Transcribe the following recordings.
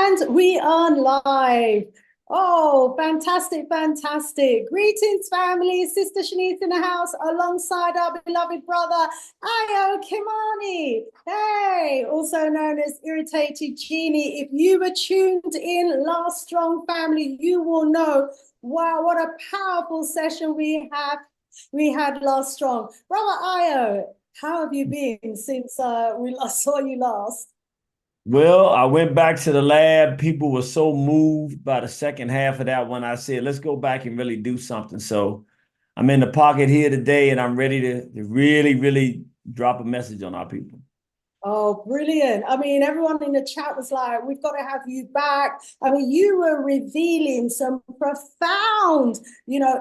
And we are live. Oh, fantastic, fantastic. Greetings, family. Sister Shanice in the house alongside our beloved brother, Ayo Kimani. Hey, also known as Irritated Genie. If you were tuned in last strong family, you will know, wow, what a powerful session we had last strong. Brother Ayo, how have you been since we last saw you last? Well, I went back to the lab. People were so moved by the second half of that when I said, let's go back and really do something. So I'm in the pocket here today and I'm ready to really, really drop a message on our people. Oh, brilliant. I mean, everyone in the chat was like, we've got to have you back. I mean, you were revealing some profound,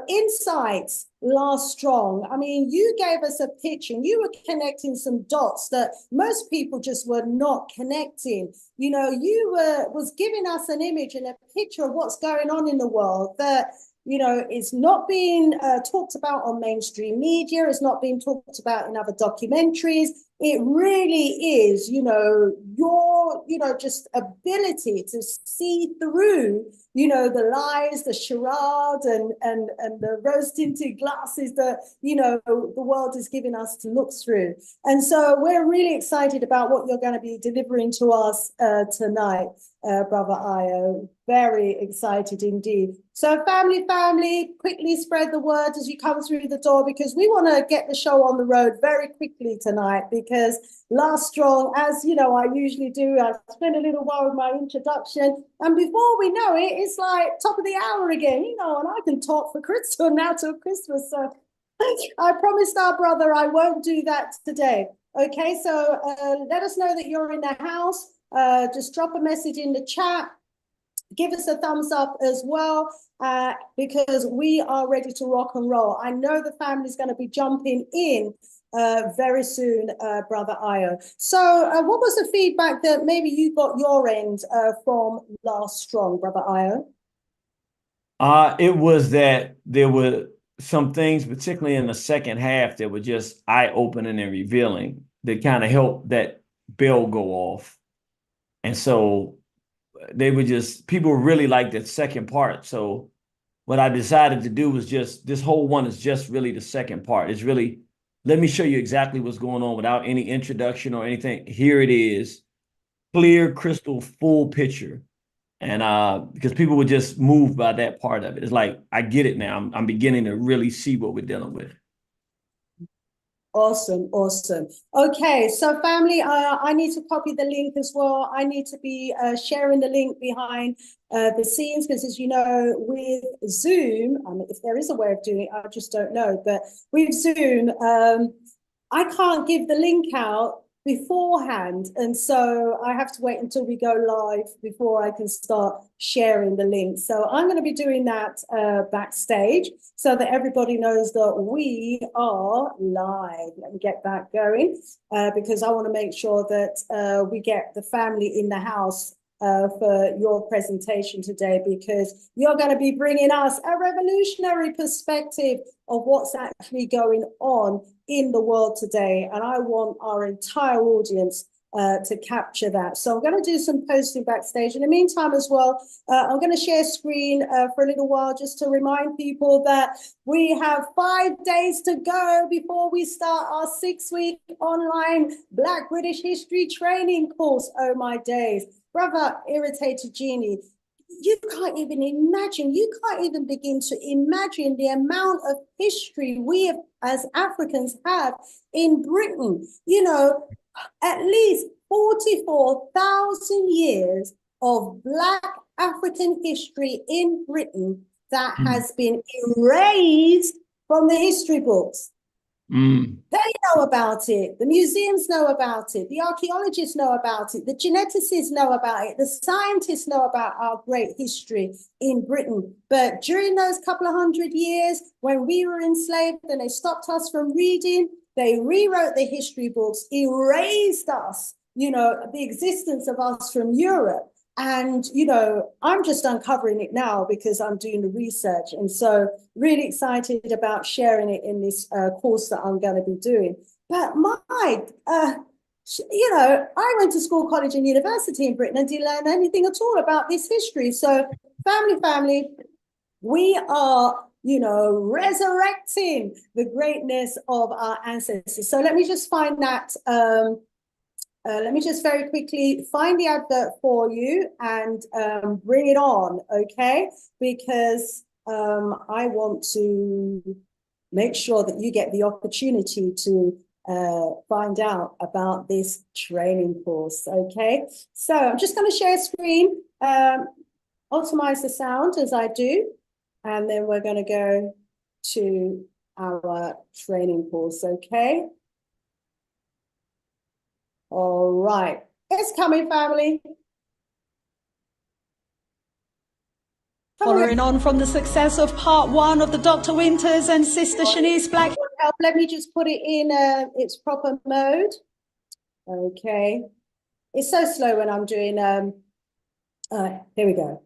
insights last strong. I mean, you gave us a pitch and you were connecting some dots that most people just were not connecting. Was giving us an image and a picture of what's going on in the world that it's not being talked about on mainstream media. It's not being talked about in other documentaries. It really is, just ability to see through, the lies, the charade and the rose-tinted glasses that, the world is giving us to look through. And so we're really excited about what you're going to be delivering to us tonight, Brother Ayo. Very excited indeed. So family, quickly spread the word as you come through the door, because we want to get the show on the road very quickly tonight, because last strong, as I usually do, I spend a little while with my introduction, and before we know it, it's like top of the hour again, and I can talk for Christmas now till Christmas. So I promised our brother I won't do that today. Okay, so let us know that you're in the house. Just drop a message in the chat. Give us a thumbs up as well, because we are ready to rock and roll. I know the family's going to be jumping in very soon, Brother Ayo. So what was the feedback that maybe you got your end from last strong, Brother Ayo? It was that there were some things, particularly in the second half, that were just eye-opening and revealing that kind of helped that bell go off. And so people really liked that second part. So what I decided to do was this whole one is just really the second part. It's really, let me show you exactly what's going on without any introduction or anything. Here it is, clear, crystal, full picture. And because people were just moved by that part of it. It's like, I get it now. I'm beginning to really see what we're dealing with. Awesome. Okay, so family, I need to copy the link as well. I need to be sharing the link behind the scenes, because as you know, with Zoom, if there is a way of doing it, I just don't know. But with Zoom, I can't give the link out beforehand, and so I have to wait until we go live before I can start sharing the link. So I'm going to be doing that backstage so that everybody knows that we are live. Let me get that going, because I want to make sure that we get the family in the house for your presentation today, because you're going to be bringing us a revolutionary perspective of what's actually going on in the world today. And I want our entire audience to capture that. So I'm going to do some posting backstage. In the meantime as well, I'm going to share screen for a little while, just to remind people that we have 5 days to go before we start our 6-week online Black British History training course. Oh my days. Brother Irritated Genie, you can't even begin to imagine the amount of history we as Africans have in Britain. At least 44,000 years of Black African history in Britain that has been erased from the history books. They know about it. The museums know about it. The archaeologists know about it. The geneticists know about it. The scientists know about our great history in Britain. But during those couple of 100 years, when we were enslaved and they stopped us from reading, they rewrote the history books, erased us, the existence of us from Europe. And, I'm just uncovering it now because I'm doing the research. And so really excited about sharing it in this course that I'm going to be doing. But You know, I went to school, college, and university in Britain and didn't learn anything at all about this history. So, family, we are, you know, resurrecting the greatness of our ancestors. So let me just find that. Let me just very quickly find the advert for you and bring it on, okay? Because I want to make sure that you get the opportunity to find out about this training course, okay? So I'm just going to share screen, optimize the sound as I do, and then we're going to go to our training course, okay? All right, it's coming, family. Following on from the success of part 1 of the Dr. Winters and Sister Shanice Black. Let me just put it in its proper mode. Okay. It's so slow when I'm doing, here we go.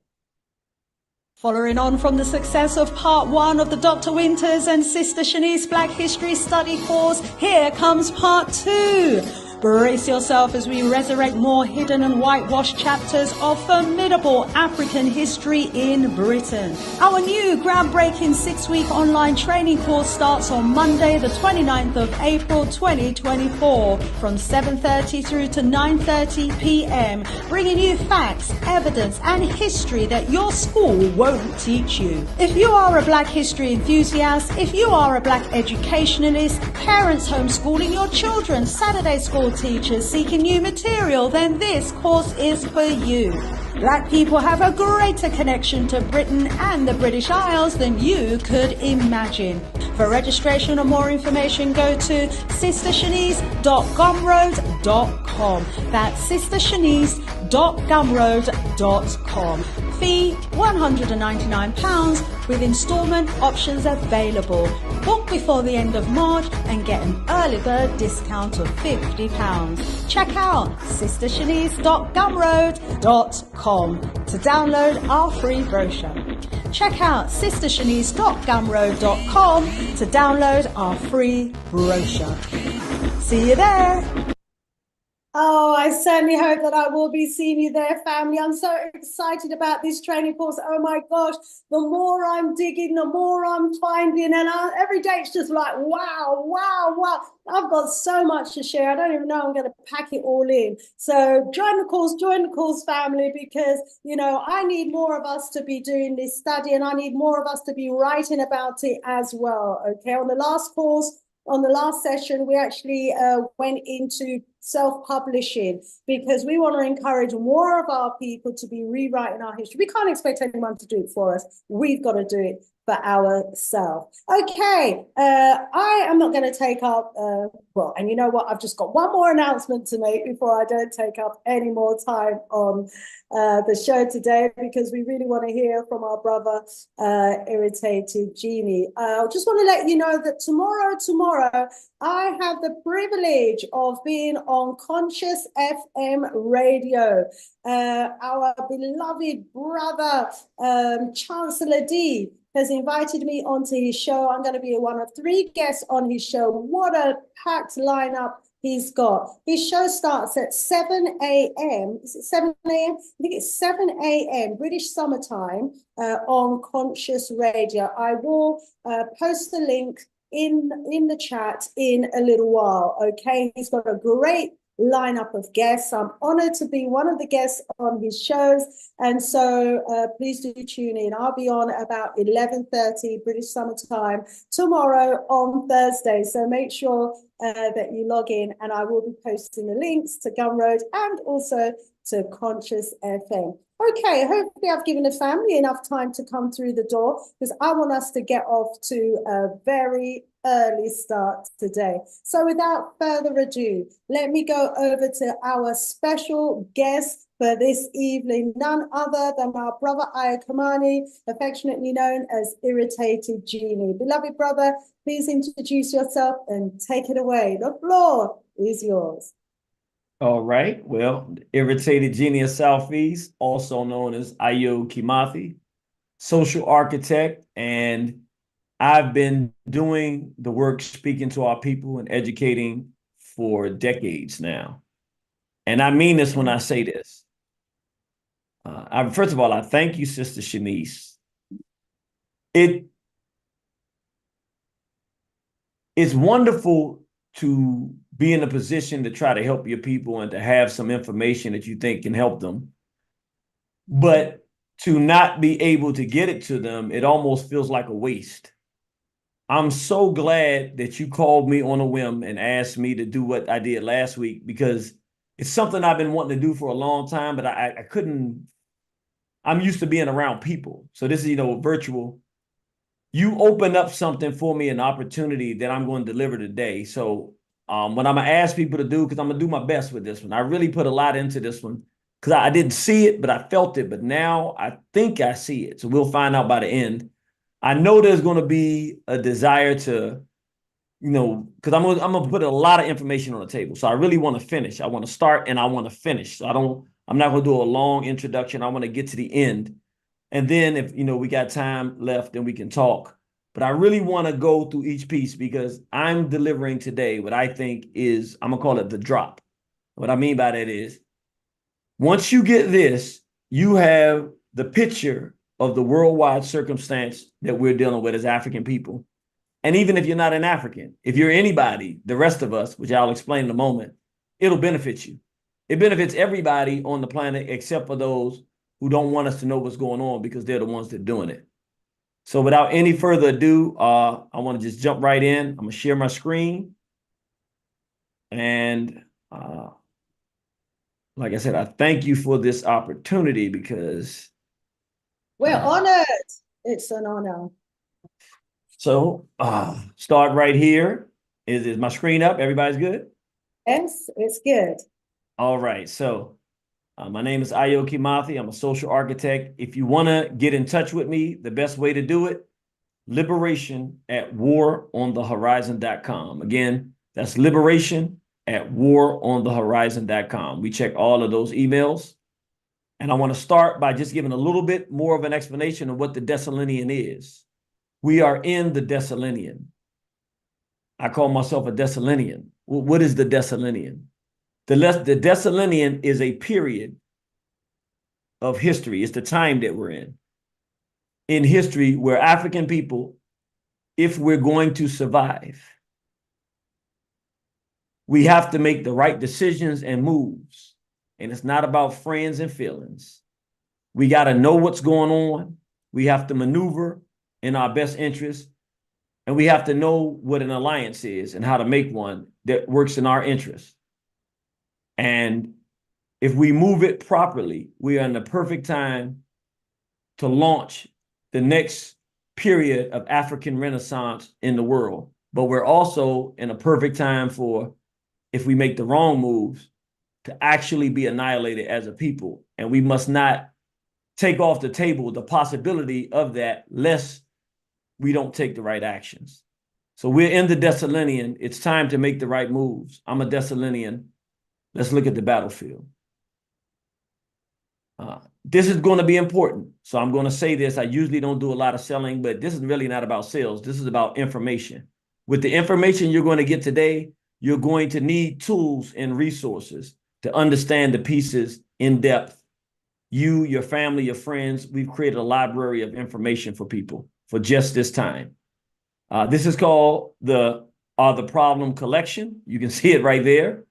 Following on from the success of part 1 of the Dr. Winters and Sister Shanice Black History Study course, here comes part 2. Brace yourself as we resurrect more hidden and whitewashed chapters of formidable African history in Britain. Our new groundbreaking 6-week online training course starts on Monday, the 29th of April 2024 from 7:30 through to 9:30 p.m, bringing you facts, evidence and history that your school won't teach you. If you are a Black history enthusiast, if you are a Black educationalist, parents homeschooling your children, Saturday school teachers seeking new material, then this course is for you. Black people have a greater connection to Britain and the British Isles than you could imagine. For registration or more information, go to sistershanice.gumroad.com. That's sistershanice.gumroad.com. Fee £199 with instalment options available. Book before the end of March and get an early bird discount of £50. Check out sistershanice.gumroad.com to download our free brochure. Check out sistershanice.gumroad.com to download our free brochure. See you there. Oh, I certainly hope that I will be seeing you there, family. I'm so excited about this training course. Oh my gosh, the more I'm digging, the more I'm finding, and every day it's just like, wow, wow, wow. I've got so much to share. I don't even know I'm going to pack it all in. So join the course, family, because, you know, I need more of us to be doing this study, and I need more of us to be writing about it as well, okay? On the last course, on the last session, we actually went into self-publishing because we want to encourage more of our people to be rewriting our history. We can't expect anyone to do it for us. We've got to do it for ourselves. Okay, I am not going to take up, well, and you know what? I've just got one more announcement to make before I don't take up any more time on the show today, because we really want to hear from our brother, Irritated Genie. I just want to let you know that tomorrow, I have the privilege of being on Conscious FM radio. Our beloved brother, Chancellor D, has invited me onto his show. I'm going to be one of 3 guests on his show. What a packed lineup he's got. His show starts at 7 a.m. Is it 7 a.m.? I think it's 7 a.m. British summertime on Conscious Radio. I will post the link in the chat in a little while, okay? He's got a great lineup of guests. I'm honored to be one of the guests on his shows, and so please do tune in. I'll be on about 11:30 British Summer Time tomorrow on Thursday, so make sure that you log in, and I will be posting the links to Gumroad and also to Conscious FM. Okay, hopefully I've given the family enough time to come through the door, because I want us to get off to a very early start today. So without further ado, let me go over to our special guest for this evening, none other than our brother Ayakamani, affectionately known as Irritated Genie. Beloved brother, please introduce yourself and take it away. The floor is yours. All right. Well, Irritated Genie of Southeast, also known as Ayo Kimathi, social architect, and I've been doing the work speaking to our people and educating for decades now. And I mean this when I say this. First of all, I thank you, Sister Shanice. It's wonderful to be in a position to try to help your people and to have some information that you think can help them. But to not be able to get it to them, it almost feels like a waste. I'm so glad that you called me on a whim and asked me to do what I did last week, because it's something I've been wanting to do for a long time, but I couldn't. I'm used to being around people. So this is, virtual. You opened up something for me, an opportunity that I'm going to deliver today. So what I'm going to ask people to do, because I'm going to do my best with this one. I really put a lot into this one because I didn't see it, but I felt it. But now I think I see it. So we'll find out by the end. I know there's going to be a desire to, because I'm going to put a lot of information on the table. So I really want to finish. I want to start and I want to finish. So I'm not going to do a long introduction. I want to get to the end. And then if, we got time left, then we can talk. But I really want to go through each piece because I'm delivering today what I think is, I'm going to call it the drop. What I mean by that is, once you get this, you have the picture of the worldwide circumstance that we're dealing with as African people. And even if you're not an African, if you're anybody, the rest of us, which I'll explain in a moment, it'll benefit you. It benefits everybody on the planet except for those who don't want us to know what's going on because they're the ones that are doing it. So without any further ado, I want to just jump right in. I'm going to share my screen. And like I said, I thank you for this opportunity because we're honored. It's an honor. So start right here. Is my screen up? Everybody's good? Yes, it's good. All right. So my name is Ayo Kimathi. I'm a social architect. If you want to get in touch with me, the best way to do it, liberation@waronthehorizon.com. Again, that's liberation@waronthehorizon.com. We check all of those emails. And I want to start by just giving a little bit more of an explanation of what the decillennial is. We are in the decillennial. I call myself a decillennial. What is the decillennial? The decillennial is a period of history. It's the time that we're in history where African people, if we're going to survive, we have to make the right decisions and moves. And it's not about friends and feelings. We got to know what's going on. We have to maneuver in our best interest. And we have to know what an alliance is and how to make one that works in our interest. And if we move it properly, we are in the perfect time to launch the next period of African Renaissance in the world. But we're also in a perfect time for, if we make the wrong moves, to actually be annihilated as a people. And we must not take off the table the possibility of that, lest we don't take the right actions. So we're in the decillennial. It's time to make the right moves. I'm a decillennial. Let's look at the battlefield. This is going to be important. So I'm going to say this. I usually don't do a lot of selling, but this is really not about sales. This is about information. With the information you're going to get today, you're going to need tools and resources to understand the pieces in depth. You, your family, your friends, we've created a library of information for people for just this time. This is called the Problem Collection. You can see it right there.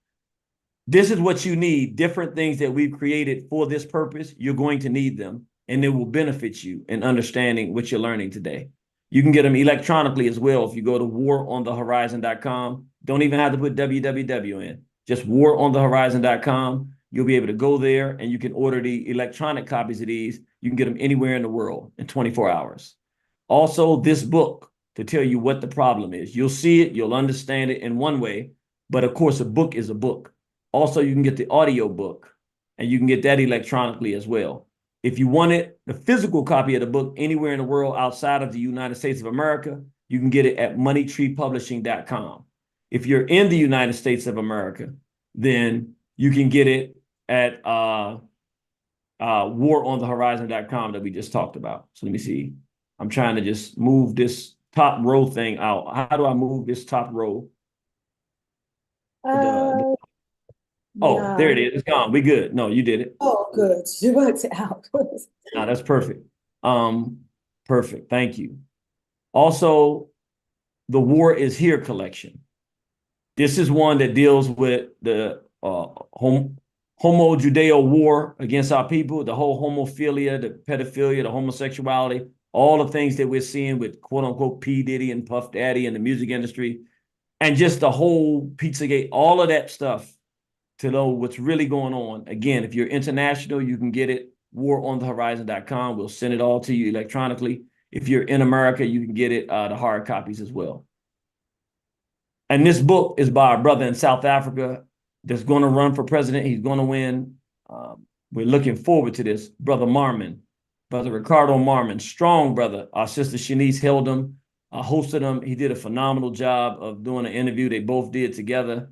This is what you need, different things that we've created for this purpose. You're going to need them, and it will benefit you in understanding what you're learning today. You can get them electronically as well if you go to waronthehorizon.com. Don't even have to put www in. Just waronthehorizon.com. You'll be able to go there, and you can order the electronic copies of these. You can get them anywhere in the world in 24 hours. Also, this book to tell you what the problem is. You'll see it. You'll understand it in one way. But, of course, a book is a book. Also, you can get the audio book, and you can get that electronically as well. If you wanted the physical copy of the book anywhere in the world outside of the United States of America, you can get it at moneytreepublishing.com. If you're in the United States of America, then you can get it at waronthehorizon.com that we just talked about. So let me see. I'm trying to just move this top row thing out. How do I move this top row? Oh, there it is. It's gone. We good. No, you did it. Oh, good. You worked it out. No, that's perfect. Perfect. Thank you. Also, the War is Here collection. This is one that deals with the homo-judeo war against our people, the whole homophilia, the pedophilia, the homosexuality, all the things that we're seeing with quote unquote P. Diddy and Puff Daddy in the music industry, and just the whole Pizzagate, all of that stuff to know what's really going on. Again, if you're international, you can get it, waronthehorizon.com. We'll send it all to you electronically. If you're in America, you can get it, the hard copies as well. And this book is by a brother in South Africa that's going to run for president. He's going to win. We're looking forward to this. Brother Marmon, Brother Ricardo Marmon, strong brother. Our sister Shanice held him, hosted him. He did a phenomenal job of doing an interview they both did together.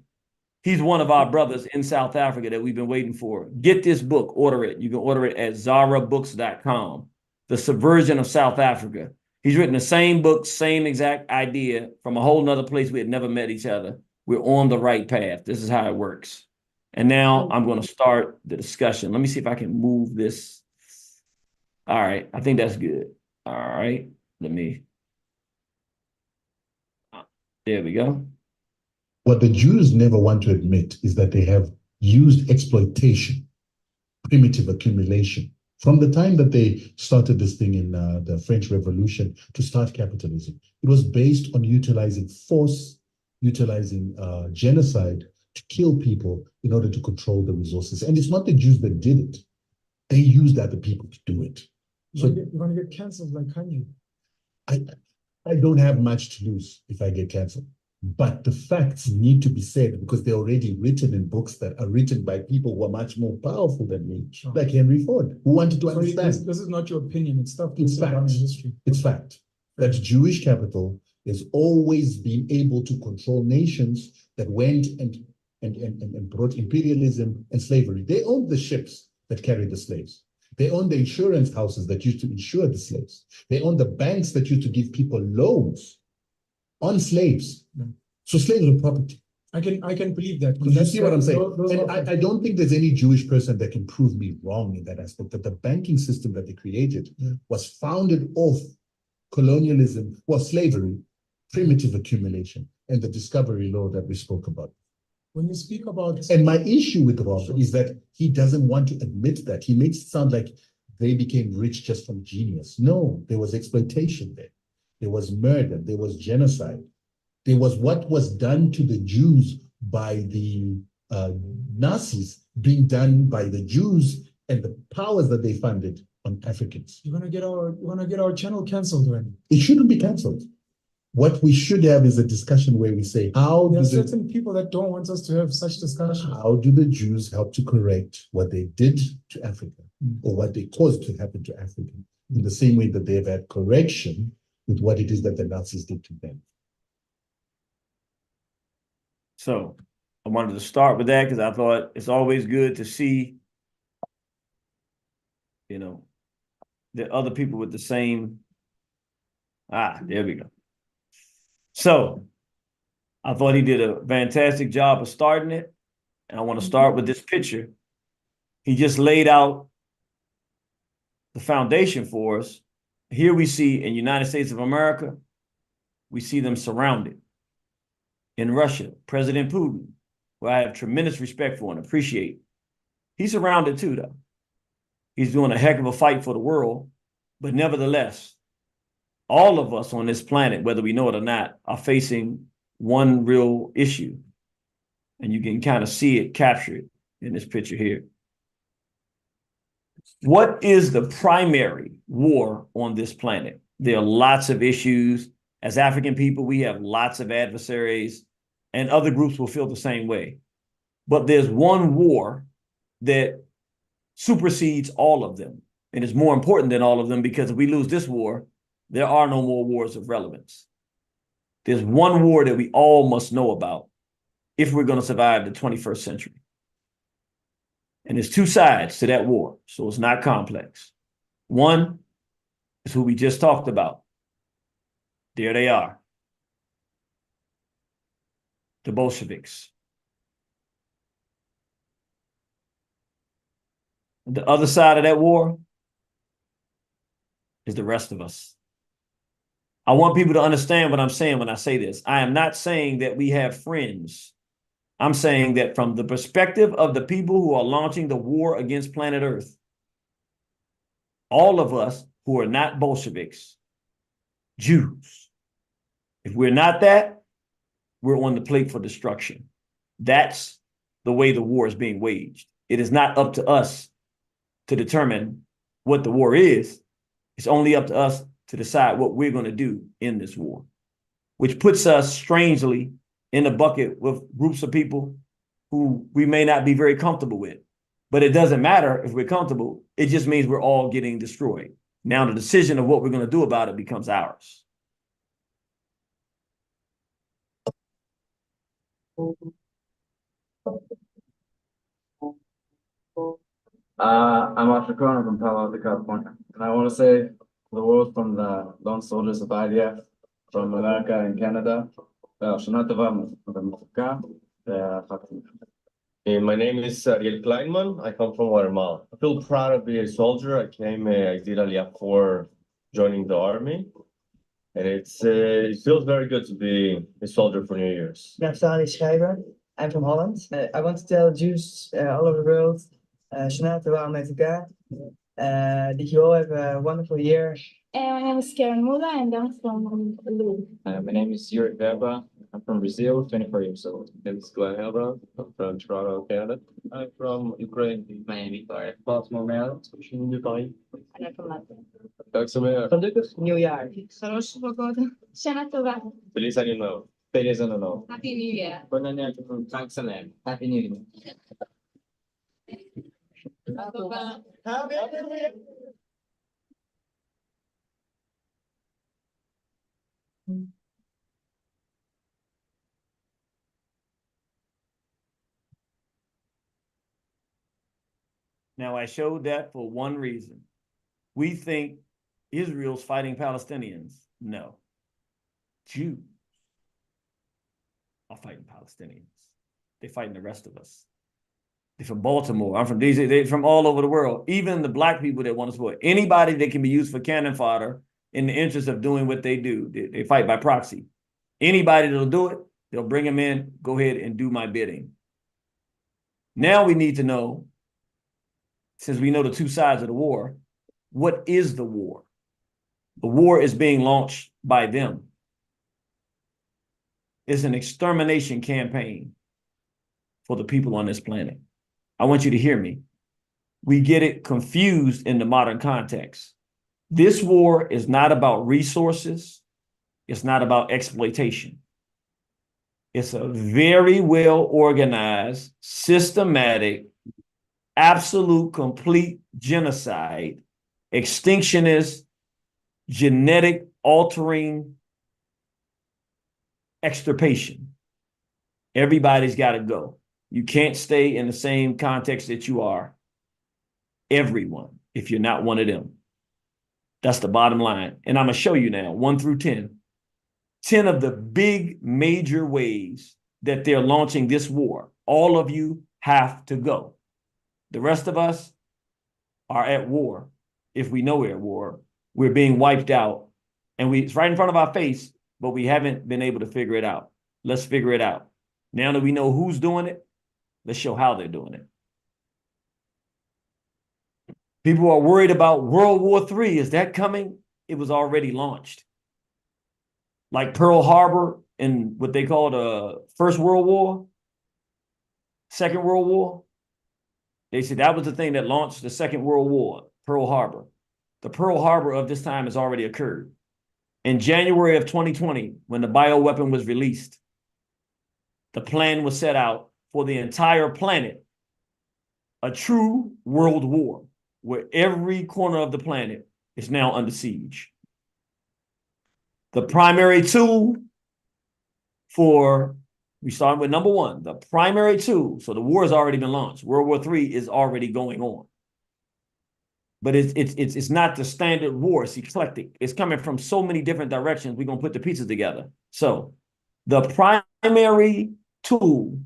He's one of our brothers in South Africa that we've been waiting for. Get this book, order it. You can order it at zarabooks.com. The Subversion of South Africa. He's written the same book, same exact idea from a whole nother place. We had never met each other. We're on the right path. This is how it works. And now I'm going to start the discussion. Let me see if I can move this. All right. I think that's good. All right. There we go. What the Jews never want to admit is that they have used exploitation, primitive accumulation, from the time that they started this thing in the French Revolution to start capitalism. It was based on utilizing force, utilizing genocide to kill people in order to control the resources. And it's not the Jews that did it. They used other people to do it. So you're going to get canceled like Kanye. I don't have much to lose if I get canceled. But the facts need to be said because they're already written in books that are written by people who are much more powerful than me, Sure. like Henry Ford, who wanted to understand. This is not your opinion. It's stuff It's fact. in history. It's fact that Jewish capital has always been able to control nations that went and brought imperialism and slavery. They owned the ships that carried the slaves. They owned the insurance houses that used to insure the slaves. They owned the banks that used to give people loans on slaves. Yeah. So slaves were property. I can believe that. You see what I'm saying? And I don't think there's any Jewish person that can prove me wrong in that aspect, that the banking system that they created was founded off colonialism, slavery, primitive accumulation, and the discovery law that we spoke about. When you speak about... And my issue with Rob is that he doesn't want to admit that. He makes it sound like they became rich just from genius. No, there was exploitation there. There was murder. There was genocide. There was what was done to the Jews by the Nazis being done by the Jews and the powers that they funded on Africans. You're gonna get our channel canceled when? It shouldn't be canceled. What we should have is a discussion where we say, there are certain people that don't want us to have such discussions. How do the Jews help to correct what they did to Africa or what they caused to happen to Africa in the same way that they have had correction with what it is that the Nazis did to them? So I wanted to start with that because I thought it's always good to see, that other people with the same. There we go. So I thought he did a fantastic job of starting it. And I want to start with this picture. He just laid out the foundation for us. Here we see in United States of America, we see them surrounded. In Russia, President Putin, who I have tremendous respect for and appreciate, he's surrounded too, though. He's doing a heck of a fight for the world, but nevertheless, all of us on this planet, whether we know it or not, are facing one real issue. And you can kind of see it, capture it in this picture here. What is the primary war on this planet? There are lots of issues. As African people, we have lots of adversaries, and other groups will feel the same way. But there's one war that supersedes all of them, and is more important than all of them, because if we lose this war, there are no more wars of relevance. There's one war that we all must know about if we're going to survive the 21st century. And there's two sides to that war, so it's not complex. One is who we just talked about. There they are. The Bolsheviks. The other side of that war is the rest of us. I want people to understand what I'm saying when I say this. I am not saying that we have friends. I'm saying that from the perspective of the people who are launching the war against planet Earth, all of us who are not Bolsheviks, Jews, if we're not that, we're on the plate for destruction. That's the way the war is being waged. It is not up to us to determine what the war is. It's only up to us to decide what we're going to do in this war, which puts us strangely in the bucket with groups of people who we may not be very comfortable with. But it doesn't matter if we're comfortable. It just means we're all getting destroyed. Now the decision of what we're going to do about it becomes ours. I'm Asher Cronin from Palo Alto, California. And I want to say to the world from the lone soldiers of IDF, from America and Canada, Hey, my name is Ariel Kleinman. I come from Guatemala. I feel proud to be a soldier. I did Aliyah before joining the army. And it feels very good to be a soldier for New Year's. Naftali Schrijver. I'm from Holland. I want to tell Jews all over the world, Shana Tova met elkaar. That you all have a wonderful year. My name is Karen Mula and I'm from Peru. My name is Yuri Verba. I'm from Brazil, 24 years old. My name is Glenn Helbron. I'm from Toronto, Canada. I'm from Ukraine. Miami, Florida. Baltimore, Maryland. Dubai. And I'm from London. Gelukkig nieuwjaar. Sarosh Bogoda. Shana Tova. Feliz Año Nuevo. Feliz Año Nuevo. Happy New Year. Happy New Year. Now, I showed that for one reason. We think Israel's fighting Palestinians. No. Jews are fighting Palestinians. They're fighting the rest of us. They're from Baltimore. I'm from DC. They're from all over the world. Even the black people that want to support. Anybody that can be used for cannon fodder in the interest of doing what they do. They fight by proxy. Anybody that'll do it, they'll bring them in. Go ahead and do my bidding. Now we need to know, since we know the two sides of the war, what is the war? The war is being launched by them. It's an extermination campaign for the people on this planet. I want you to hear me. We get it confused in the modern context. This war is not about resources. It's not about exploitation. It's a very well organized, systematic, absolute, complete genocide, extinctionist, genetic altering extirpation. Everybody's got to go. You can't stay in the same context that you are. Everyone, if you're not one of them. That's the bottom line. And I'm going to show you now, 1 through 10. 10 of the big major ways that they're launching this war. All of you have to go. The rest of us are at war. If we know we're at war, we're being wiped out. And it's right in front of our face, but we haven't been able to figure it out. Let's figure it out. Now that we know who's doing it, let's show how they're doing it. People are worried about World War III. Is that coming? It was already launched. Like Pearl Harbor in what they call the First World War, Second World War. They said that was the thing that launched the Second World War, Pearl Harbor. The Pearl Harbor of this time has already occurred. In January of 2020, when the bioweapon was released, the plan was set out for the entire planet, a true world war, where every corner of the planet is now under siege. The primary tool we start with number one, the primary tool. So the war has already been launched. World War III is already going on. But it's not the standard war. It's eclectic. It's coming from so many different directions. We're going to put the pieces together. So the primary tool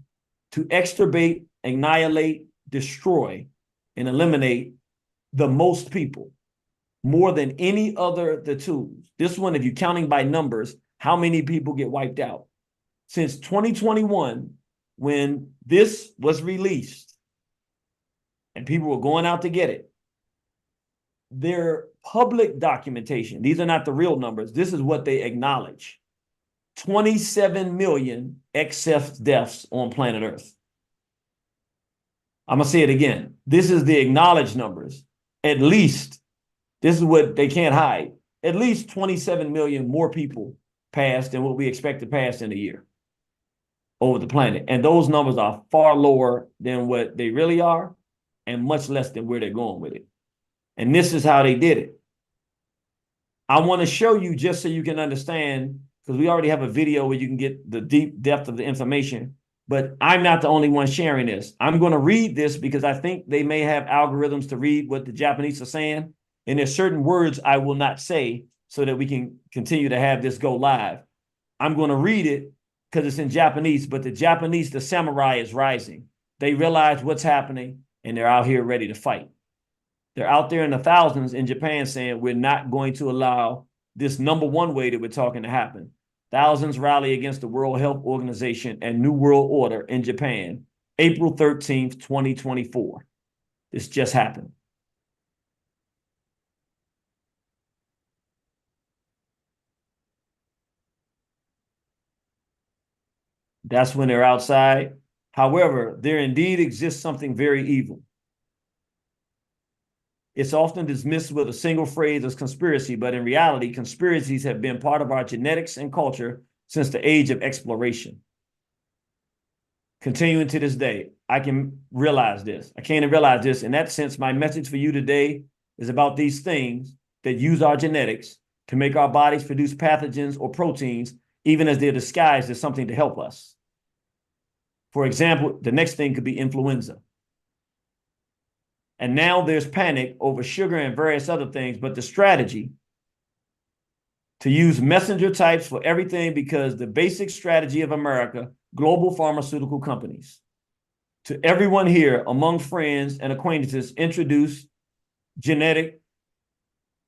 to extirpate, annihilate, destroy and eliminate the most people, more than any other the tools. This one, if you're counting by numbers, how many people get wiped out? Since 2021, when this was released and people were going out to get it, their public documentation, these are not the real numbers, this is what they acknowledge. 27 million excess deaths on planet Earth. I'm going to say it again. This is the acknowledged numbers. At least, this is what they can't hide. At least 27 million more people passed than what we expect to pass in a year over the planet. And those numbers are far lower than what they really are and much less than where they're going with it. And this is how they did it. I want to show you just so you can understand, because we already have a video where you can get the deep depth of the information, but I'm not the only one sharing this. I'm going to read this because I think they may have algorithms to read what the Japanese are saying. And there's certain words I will not say so that we can continue to have this go live. I'm going to read it because it's in Japanese, but the Japanese, the samurai is rising. They realize what's happening and they're out here ready to fight. They're out there in the thousands in Japan saying, we're not going to allow this number one way that we're talking to happen. Thousands rally against the World Health Organization and New World Order in Japan, April 13th, 2024. This just happened. That's when they're outside. However, there indeed exists something very evil. It's often dismissed with a single phrase as conspiracy, but in reality, conspiracies have been part of our genetics and culture since the age of exploration. Continuing to this day, I can realize this. I can't realize this. In that sense, my message for you today is about these things that use our genetics to make our bodies produce pathogens or proteins, even as they're disguised as something to help us. For example, the next thing could be influenza. And now there's panic over sugar and various other things, but the strategy to use messenger types for everything, because the basic strategy of America, global pharmaceutical companies, to everyone here among friends and acquaintances, introduce genetic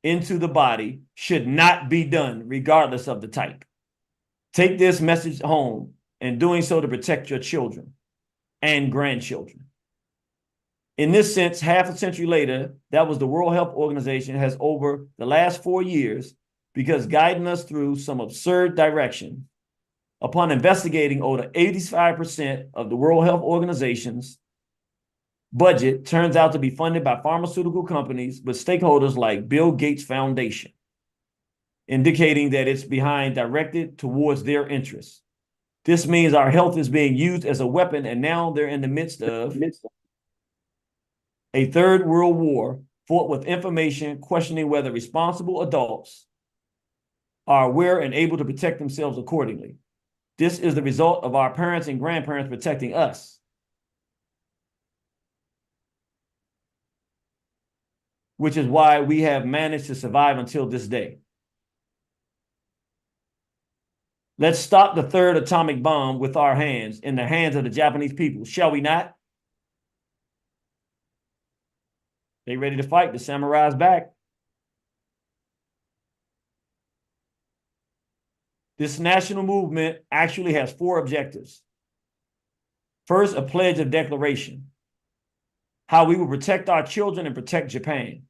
into the body should not be done regardless of the type. Take this message home, and doing so to protect your children and grandchildren. In this sense, half a century later, that was the World Health Organization has over the last 4 years, because guiding us through some absurd direction, upon investigating over 85% of the World Health Organization's budget turns out to be funded by pharmaceutical companies with stakeholders like Bill Gates Foundation, indicating that it's directed towards their interests. This means our health is being used as a weapon, and now they're in the midst of a third world war fought with information, questioning whether responsible adults are aware and able to protect themselves accordingly. This is the result of our parents and grandparents protecting us. Which is why we have managed to survive until this day. Let's stop the third atomic bomb with our hands, in the hands of the Japanese people, shall we not? They ready to fight. The samurai's back. This national movement actually has 4 objectives. First, a pledge of declaration. How we will protect our children and protect Japan.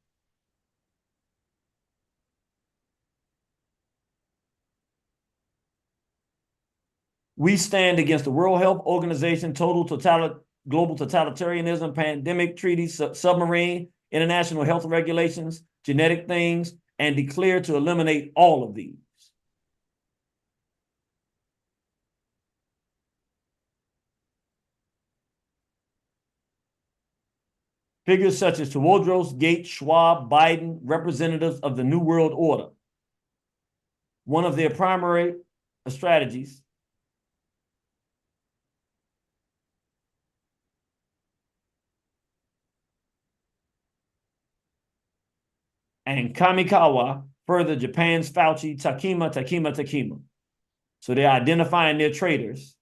We stand against the World Health Organization, global totalitarianism, pandemic treaties, submarine, international health regulations, genetic things, and declare to eliminate all of these. Figures such as Tewodros, Gates, Schwab, Biden, representatives of the New World Order. One of their primary strategies and Kamikawa, further Japan's Fauci, Takema. So they're identifying their traitors,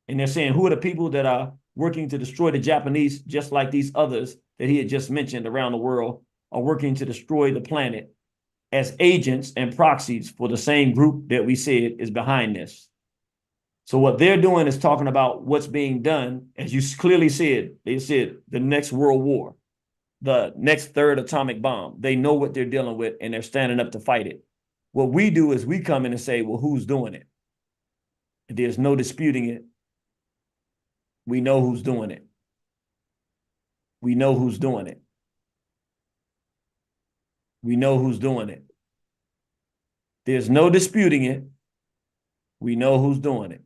and they're saying, who are the people that are working to destroy the Japanese, just like these others that he had just mentioned around the world are working to destroy the planet as agents and proxies for the same group that we said is behind this. So what they're doing is talking about what's being done, as you clearly said. They said the next world war, the next third atomic bomb. They know what they're dealing with, and they're standing up to fight it. What we do is we come in and say, well, who's doing it? There's no disputing it. We know who's doing it. We know who's doing it. We know who's doing it. There's no disputing it. We know who's doing it.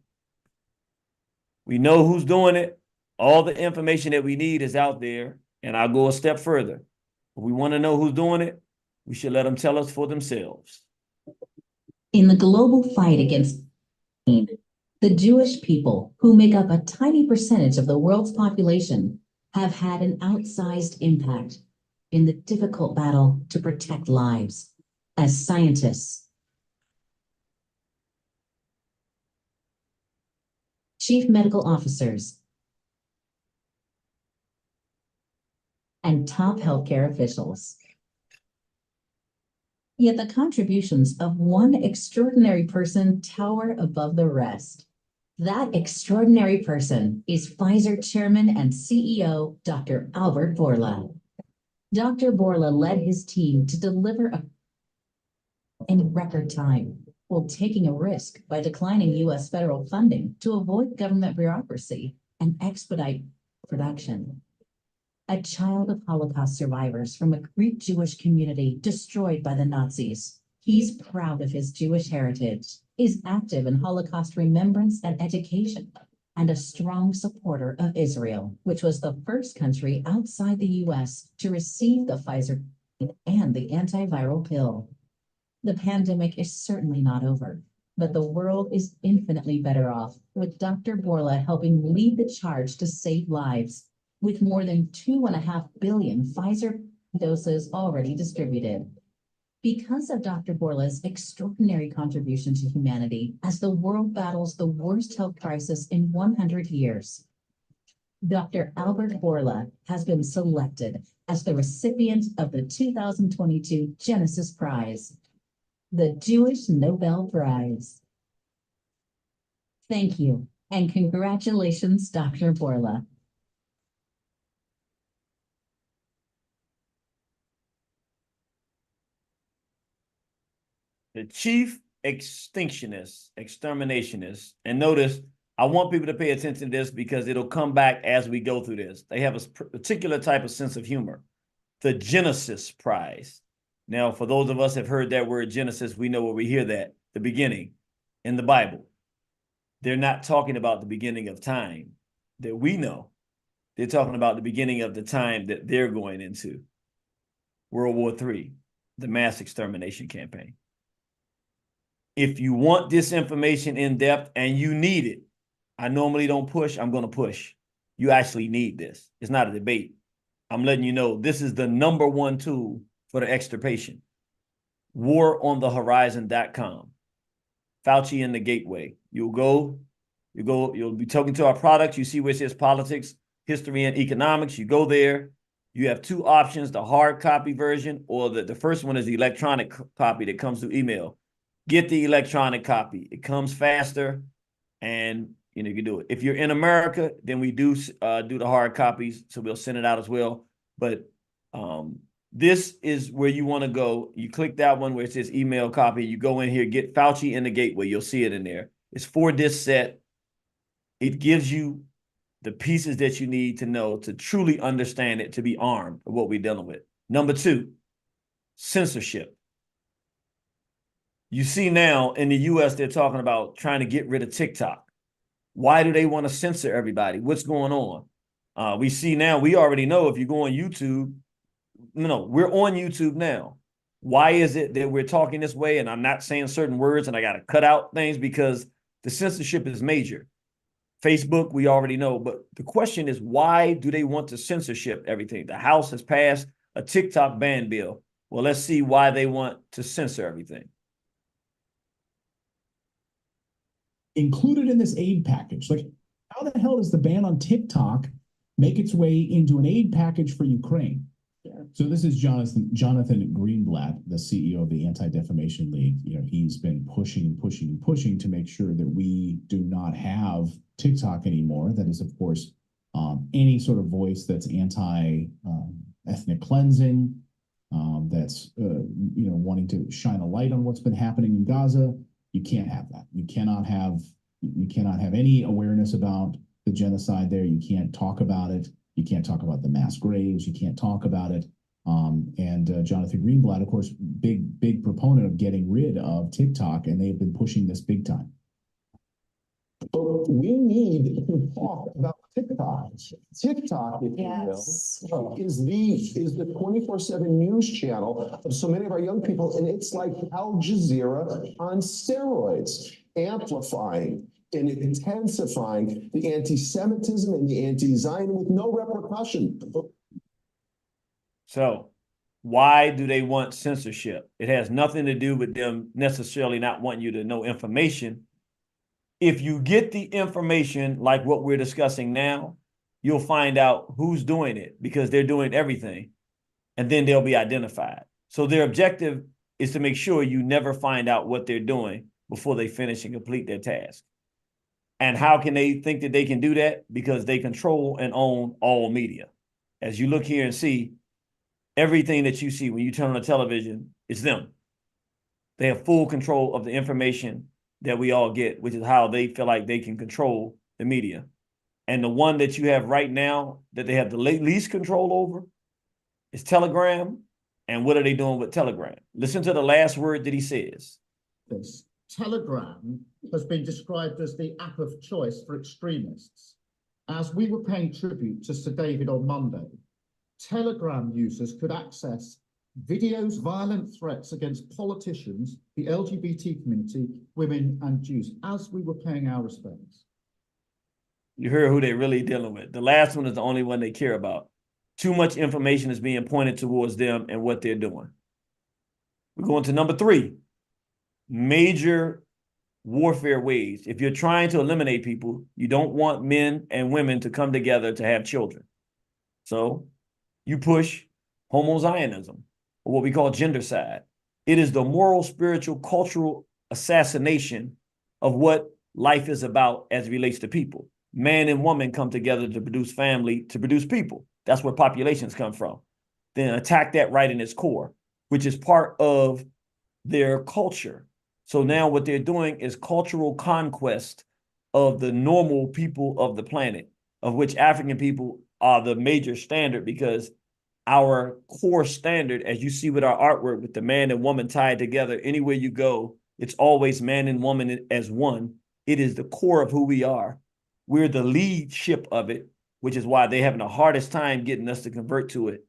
We know who's doing it. All the information that we need is out there. And I'll go a step further. If we want to know who's doing it, we should let them tell us for themselves. In the global fight against the Jewish people, who make up a tiny percentage of the world's population, have had an outsized impact in the difficult battle to protect lives. As scientists, chief medical officers, and top healthcare officials. Yet the contributions of one extraordinary person tower above the rest. That extraordinary person is Pfizer Chairman and CEO, Dr. Albert Bourla. Dr. Bourla led his team to deliver in record time, while taking a risk by declining U.S. federal funding to avoid government bureaucracy and expedite production. A child of Holocaust survivors from a Greek Jewish community destroyed by the Nazis, he's proud of his Jewish heritage, is active in Holocaust remembrance and education, and a strong supporter of Israel, which was the first country outside the U.S. to receive the Pfizer and the antiviral pill. The pandemic is certainly not over, but the world is infinitely better off with Dr. Bourla helping lead the charge to save lives, with more than 2.5 billion Pfizer doses already distributed. Because of Dr. Bourla's extraordinary contribution to humanity as the world battles the worst health crisis in 100 years, Dr. Albert Bourla has been selected as the recipient of the 2022 Genesis Prize, the Jewish Nobel Prize. Thank you, and congratulations, Dr. Bourla. The chief exterminationist, and notice, I want people to pay attention to this because it'll come back as we go through this. They have a particular type of sense of humor. The Genesis Prize. Now, for those of us who have heard that word Genesis, we know where we hear that, the beginning in the Bible. They're not talking about the beginning of time that we know. They're talking about the beginning of the time that they're going into. World War III, the mass extermination campaign. If you want this information in depth and you need it, I normally don't push, I'm going to push. You actually need this. It's not a debate. I'm letting you know this is the #1 tool for the extirpation. waronthehorizon.com. Fauci in the gateway. You'll be talking to our products. You see where it says politics, history, and economics. You go there. You have two options, the hard copy version, or the first one is the electronic copy that comes through email. Get the electronic copy. It comes faster, and you can do it. If you're in America, then we do the hard copies, so we'll send it out as well. But this is where you want to go. You click that one where it says email copy. You go in here, get Fauci in the gateway. You'll see it in there. It's 4-disc set. It gives you the pieces that you need to know to truly understand it, to be armed with what we're dealing with. #2, censorship. You see now in the US, they're talking about trying to get rid of TikTok. Why do they want to censor everybody? What's going on? We see now, we already know if you go on YouTube, we're on YouTube now. Why is it that we're talking this way and I'm not saying certain words and I got to cut out things? Because the censorship is major. Facebook, we already know. But the question is, why do they want to censorship everything? The House has passed a TikTok ban bill. Well, let's see why they want to censor everything. Included in this aid package, like how the hell does the ban on TikTok make its way into an aid package for Ukraine. So this is Jonathan Greenblatt, the CEO of the Anti-Defamation League. He's been pushing to make sure that we do not have TikTok anymore. That is, of course, any sort of voice that's anti-ethnic cleansing, that's wanting to shine a light on what's been happening in Gaza. You can't have that. You cannot have any awareness about the genocide there. You can't talk about it. You can't talk about the mass graves. You can't talk about it. Jonathan Greenblatt, of course, big proponent of getting rid of TikTok, and they've been pushing this big time. But we need to talk about TikTok. TikTok, if Yes. you will, is the 24/7 news channel of so many of our young people, and it's like Al Jazeera on steroids, amplifying and intensifying the anti-Semitism and the anti-Zionism with no repercussion. So why do they want censorship? It has nothing to do with them necessarily not wanting you to know information. If you get the information like what we're discussing now, you'll find out who's doing it, because they're doing everything, and then they'll be identified. So their objective is to make sure you never find out what they're doing before they finish and complete their task. And how can they think that they can do that? Because they control and own all media. As you look here and see, everything that you see when you turn on the television, it's them. They have full control of the information that we all get, which is how they feel like they can control the media. And the one that you have right now that they have the least control over is Telegram. And what are they doing with Telegram? Listen to the last word that he says. This Telegram has been described as the app of choice for extremists. As we were paying tribute to Sir David on Monday, Telegram users could access videos, violent threats against politicians, the LGBT community, women, and Jews, as we were paying our respects. You hear who they're really dealing with. The last one is the only one they care about. Too much information is being pointed towards them and what they're doing. We're going to number 3, major warfare ways. If you're trying to eliminate people, you don't want men and women to come together to have children. So you push homo-Zionism, or what we call gendercide. It is the moral, spiritual, cultural assassination of what life is about as it relates to people. Man and woman come together to produce family, to produce people. That's where populations come from. Then attack that right in its core, which is part of their culture. So now what they're doing is cultural conquest of the normal people of the planet, of which African people are the major standard, because our core standard, as you see with our artwork, with the man and woman tied together, anywhere you go, it's always man and woman as one. It is the core of who we are. We're the leadership of it, which is why they're having the hardest time getting us to convert to it.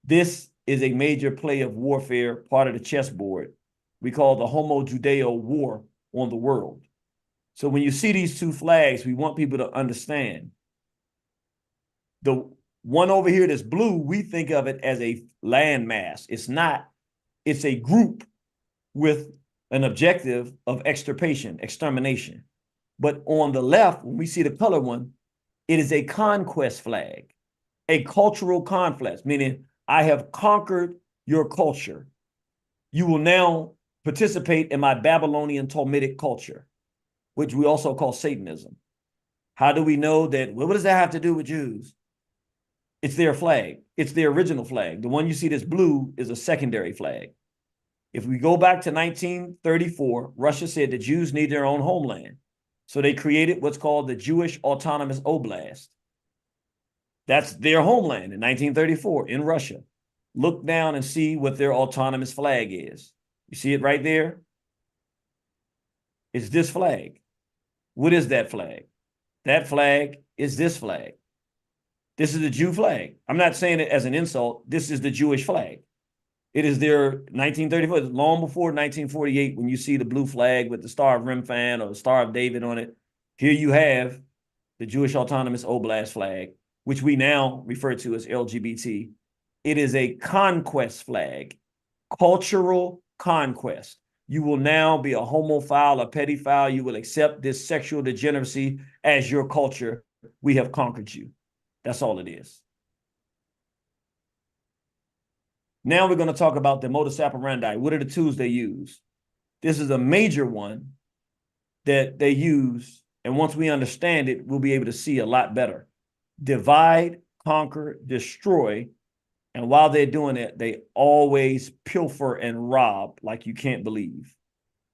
This is a major play of warfare, part of the chessboard. We call the Homo Judeo war on the world. So when you see these 2 flags, we want people to understand. The one over here that's blue, we think of it as a landmass. It's not. It's a group with an objective of extirpation, extermination. But on the left, when we see the color one, it is a conquest flag, a cultural conquest, meaning I have conquered your culture. You will now participate in my Babylonian Talmudic culture, which we also call Satanism. How do we know that? Well, what does that have to do with Jews? It's their flag. It's their original flag. The one you see that's blue is a secondary flag. If we go back to 1934, Russia said the Jews need their own homeland. So they created what's called the Jewish Autonomous Oblast. That's their homeland in 1934 in Russia. Look down and see what their autonomous flag is. You see it right there? It's this flag. What is that flag? That flag is this flag. This is the Jew flag. I'm not saying it as an insult. This is the Jewish flag. It is their 1934, long before 1948, when you see the blue flag with the Star of Remphan or the Star of David on it. Here you have the Jewish Autonomous Oblast flag, which we now refer to as LGBT. It is a conquest flag, cultural conquest. You will now be a homophile, a pedophile. You will accept this sexual degeneracy as your culture. We have conquered you. That's all it is. Now we're going to talk about the modus operandi. What are the tools they use? This is a major one that they use. And once we understand it, we'll be able to see a lot better. Divide, conquer, destroy. And while they're doing it, they always pilfer and rob like you can't believe.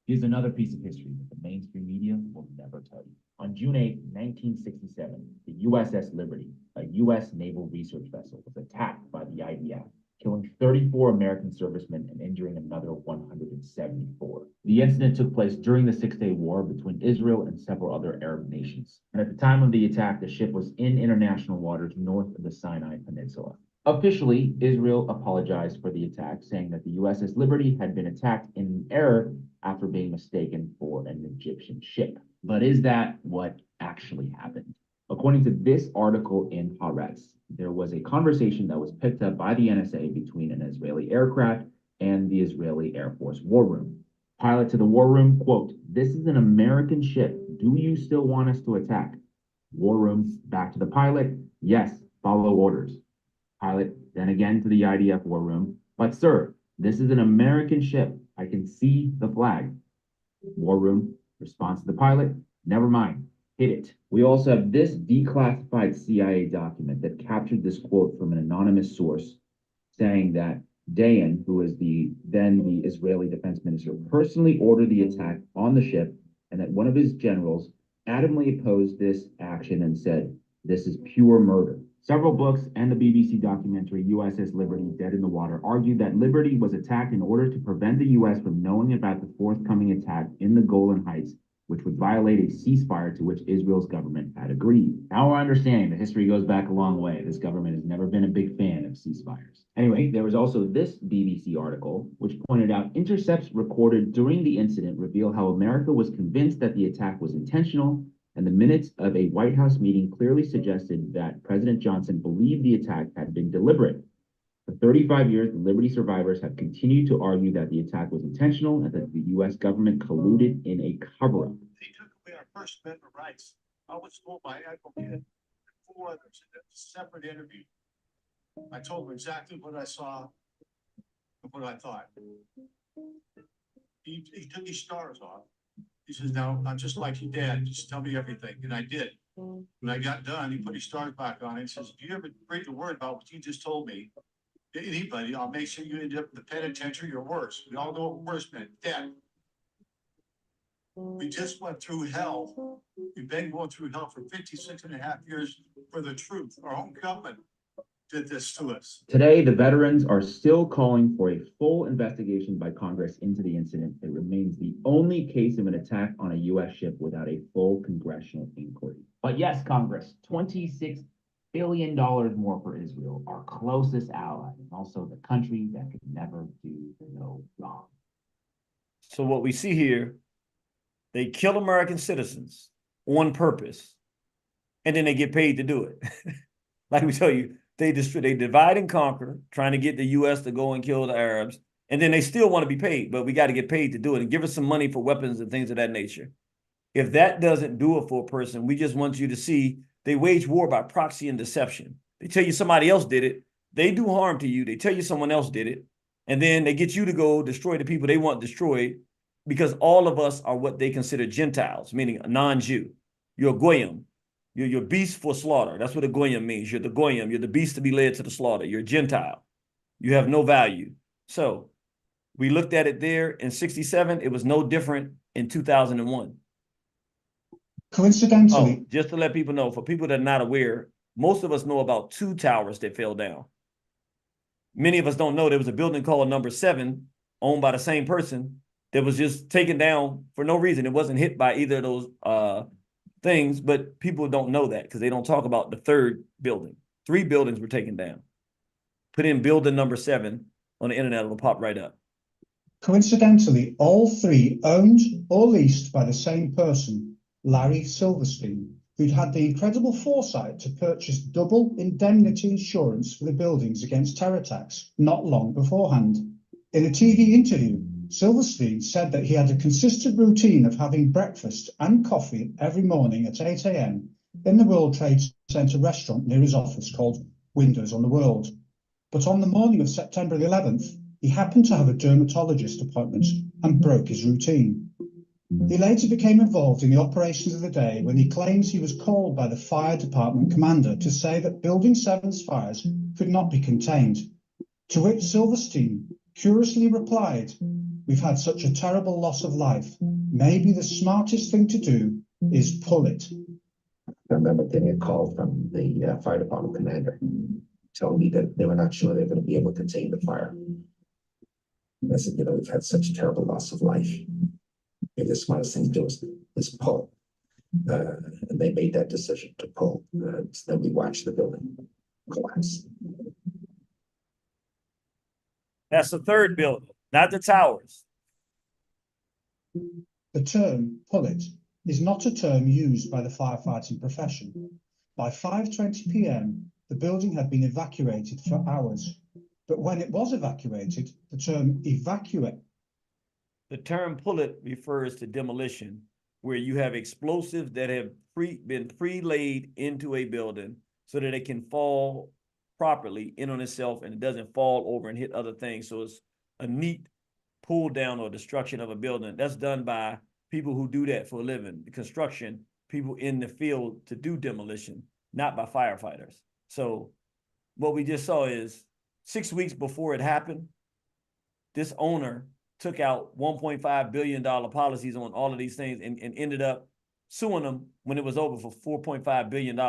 Here's another piece of history that the mainstream media will never tell you. On June 8, 1967, the USS Liberty, a U.S. naval research vessel, was attacked by the IDF, killing 34 American servicemen and injuring another 174. The incident took place during the Six-Day War between Israel and several other Arab nations. And at the time of the attack, the ship was in international waters north of the Sinai Peninsula. Officially, Israel apologized for the attack, saying that the USS Liberty had been attacked in error after being mistaken for an Egyptian ship. But is that what actually happened? According to this article in Haaretz, there was a conversation that was picked up by the NSA between an Israeli aircraft and the Israeli Air Force war room. Pilot to the war room, quote, "This is an American ship. Do you still want us to attack?" War room back to the pilot, "Yes, follow orders." Pilot then again to the IDF war room, "But sir, this is an American ship. I can see the flag." War room response to the pilot, "Never mind, hit it." We also have this declassified CIA document that captured this quote from an anonymous source saying that Dayan, who is then the Israeli defense minister, personally ordered the attack on the ship, and that one of his generals adamantly opposed this action and said, "This is pure murder." Several books and the BBC documentary USS Liberty, Dead in the Water, argued that Liberty was attacked in order to prevent the US from knowing about the forthcoming attack in the Golan Heights, which would violate a ceasefire to which Israel's government had agreed. Our understanding, the history goes back a long way. This government has never been a big fan of ceasefires. Anyway, there was also this BBC article, which pointed out intercepts recorded during the incident reveal how America was convinced that the attack was intentional, and the minutes of a White House meeting clearly suggested that President Johnson believed the attack had been deliberate. For 35 years, the Liberty survivors have continued to argue that the attack was intentional and that the U.S. government colluded in a cover-up. They took away our First Amendment rights. I was told by Advocate and 4 others in a separate interview. I told them exactly what I saw and what I thought. He took his stars off. He says, "Now, I'm just like your dad. Just tell me everything." And I did. When I got done, he put his stars back on. He says, "If you ever breathe a word about what you just told me, anybody, I'll make sure you end up in the penitentiary or worse." We all know what worse meant, death. We just went through hell. We've been going through hell for 56.5 years for the truth. Our own government did this to us. Today, the veterans are still calling for a full investigation by Congress into the incident. It remains the only case of an attack on a U.S. ship without a full congressional inquiry. But yes, Congress, $26 billion more for Israel, our closest ally, and also the country that could never do no wrong. So what we see here, they kill American citizens on purpose, and then they get paid to do it. Like we tell you, they divide and conquer, trying to get the U.S. to go and kill the Arabs, and then they still want to be paid, but we got to get paid to do it and give us some money for weapons and things of that nature. If that doesn't do it for a person, we just want you to see they wage war by proxy and deception. They tell you somebody else did it. They do harm to you. They tell you someone else did it. And then they get you to go destroy the people they want destroyed, because all of us are what they consider Gentiles, meaning a non-Jew. You're a goyim. You're beast for slaughter. That's what a goyim means. You're the goyim. You're the beast to be led to the slaughter. You're a Gentile. You have no value. So we looked at it there in 67. It was no different in 2001. Coincidentally. Oh, just to let people know, for people that are not aware, most of us know about 2 towers that fell down. Many of us don't know there was a building called number 7, owned by the same person, that was just taken down for no reason. It wasn't hit by either of those things, but people don't know that because they don't talk about the 3rd building. 3 buildings were taken down. Put in building number 7 on the internet, it'll pop right up. Coincidentally, all 3 owned or leased by the same person, Larry Silverstein, who'd had the incredible foresight to purchase double indemnity insurance for the buildings against terror attacks not long beforehand. In a TV interview, Silverstein said that he had a consistent routine of having breakfast and coffee every morning at 8 a.m. in the World Trade Center restaurant near his office called Windows on the World. But on the morning of September the 11th, he happened to have a dermatologist appointment and broke his routine. He later became involved in the operations of the day when he claims he was called by the fire department commander to say that Building 7's fires could not be contained, to which Silverstein curiously replied, "We've had such a terrible loss of life. Maybe the smartest thing to do is pull it." I remember getting a call from the fire department commander telling me that they were not sure they're going to be able to contain the fire. And I said, we've had such a terrible loss of life. Maybe the smartest thing to do is pull. And they made that decision to pull. So then we watched the building collapse. That's the third building, not the towers. The term pull it is not a term used by the firefighting profession. By 5:20 p.m., the building had been evacuated for hours. But when it was evacuated, the term evacuate. The term pull it refers to demolition, where you have explosives that have been pre-laid into a building so that it can fall properly in on itself and it doesn't fall over and hit other things. So it's a neat pull down or destruction of a building. That's done by people who do that for a living, the construction, people in the field to do demolition, not by firefighters. So what we just saw is 6 weeks before it happened, this owner took out $1.5 billion policies on all of these things and ended up suing them when it was over for $4.5 billion,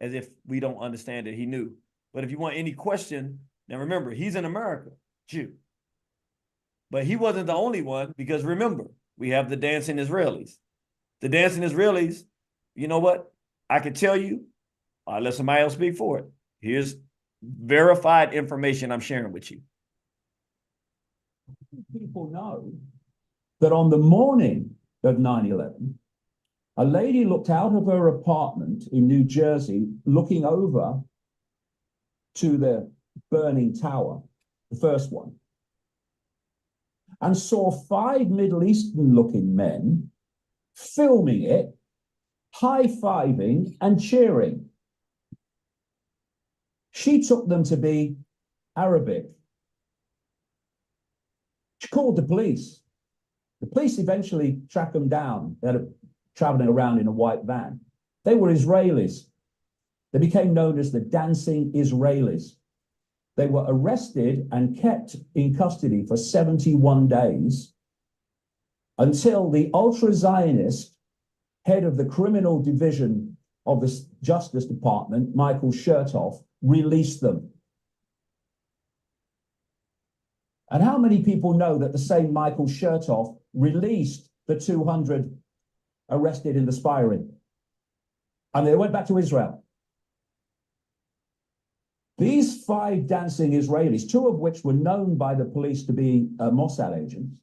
as if we don't understand it. He knew. But if you want any question, now remember, he's in America, Jew. But he wasn't the only one, because remember, we have the dancing Israelis. The dancing Israelis, you know what? I could tell you, I'll let somebody else speak for it. Here's verified information I'm sharing with you. People know that on the morning of 9/11, a lady looked out of her apartment in New Jersey, looking over to the burning tower, the first one, and saw 5 Middle Eastern looking men filming it, high-fiving and cheering. She took them to be Arabic. She called the police. The police eventually tracked them down. They were traveling around in a white van. They were Israelis. They became known as the Dancing Israelis. They were arrested and kept in custody for 71 days until the ultra-Zionist head of the criminal division of the Justice Department, Michael Chertoff, released them. And how many people know that the same Michael Chertoff released the 200 arrested in the Spyring? And they went back to Israel. These 5 dancing Israelis, 2 of which were known by the police to be Mossad agents,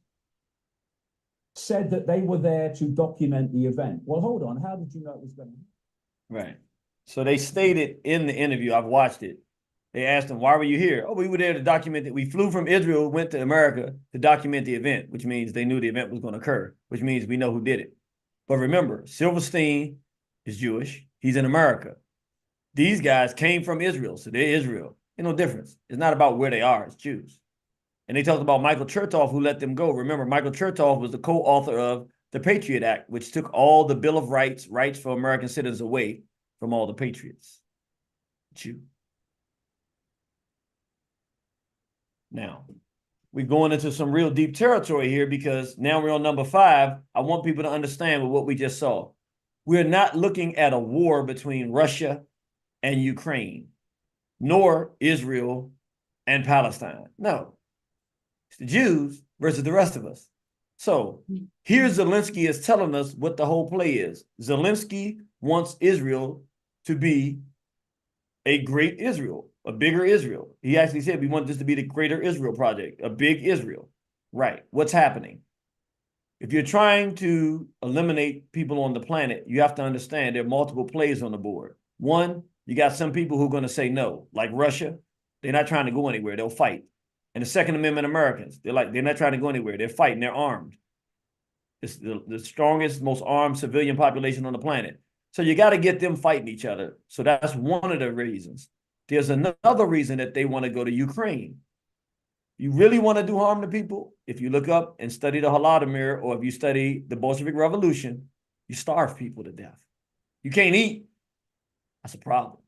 said that they were there to document the event. Well, hold on. How did you know it was going to happen? Right. So they stated in the interview, I've watched it. They asked them, why were you here? Oh, we were there to document it. We flew from Israel, went to America to document the event, which means they knew the event was going to occur, which means we know who did it. But remember, Silverstein is Jewish. He's in America. These guys came from Israel, so they're Israel. There's no difference. It's not about where they are. It's Jews. And they talked about Michael Chertoff, who let them go. Remember, Michael Chertoff was the co-author of the Patriot Act, which took all the Bill of Rights for American citizens away from all the patriots. Jew. Now, we're going into some real deep territory here, because now we're on number 5. I want people to understand with what we just saw. We're not looking at a war between Russia and Ukraine, nor Israel and Palestine. No, it's the Jews versus the rest of us. So here Zelensky is telling us what the whole play is. Zelensky wants Israel to be a great Israel, a bigger Israel. He actually said, we want this to be the greater Israel project, a big Israel. Right. What's happening? If you're trying to eliminate people on the planet, you have to understand there are multiple plays on the board. One, you got some people who are going to say no, like Russia. They're not trying to go anywhere. They'll fight. And the Second Amendment Americans, they're not trying to go anywhere. They're fighting. They're armed. It's the strongest, most armed civilian population on the planet. So you got to get them fighting each other. So that's one of the reasons. There's another reason that they want to go to Ukraine. You really want to do harm to people? If you look up and study the Holodomor, or if you study the Bolshevik Revolution, you starve people to death. You can't eat. That's a problem.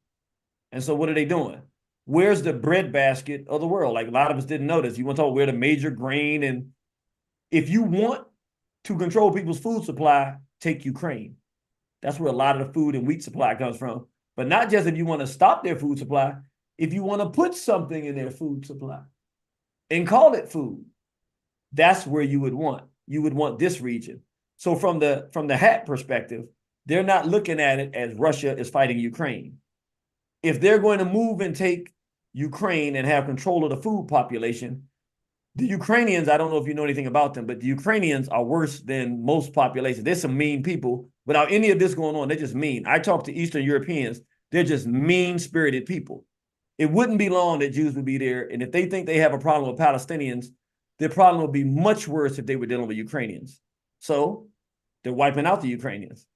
And so what are they doing? Where's the breadbasket of the world? Like a lot of us didn't notice. You want to talk where the major grain, and if you want to control people's food supply, take Ukraine. That's where a lot of the food and wheat supply comes from. But not just if you want to stop their food supply, if you want to put something in their food supply and call it food, that's where you would want. You would want this region. So from the hat perspective, they're not looking at it as Russia is fighting Ukraine. If they're going to move and take Ukraine and have control of the food population, the Ukrainians, I don't know if you know anything about them, but the Ukrainians are worse than most populations. There's some mean people. Without any of this going on, they're just mean. I talk to Eastern Europeans. They're just mean-spirited people. It wouldn't be long that Jews would be there. And if they think they have a problem with Palestinians, their problem would be much worse if they were dealing with Ukrainians. So they're wiping out the Ukrainians.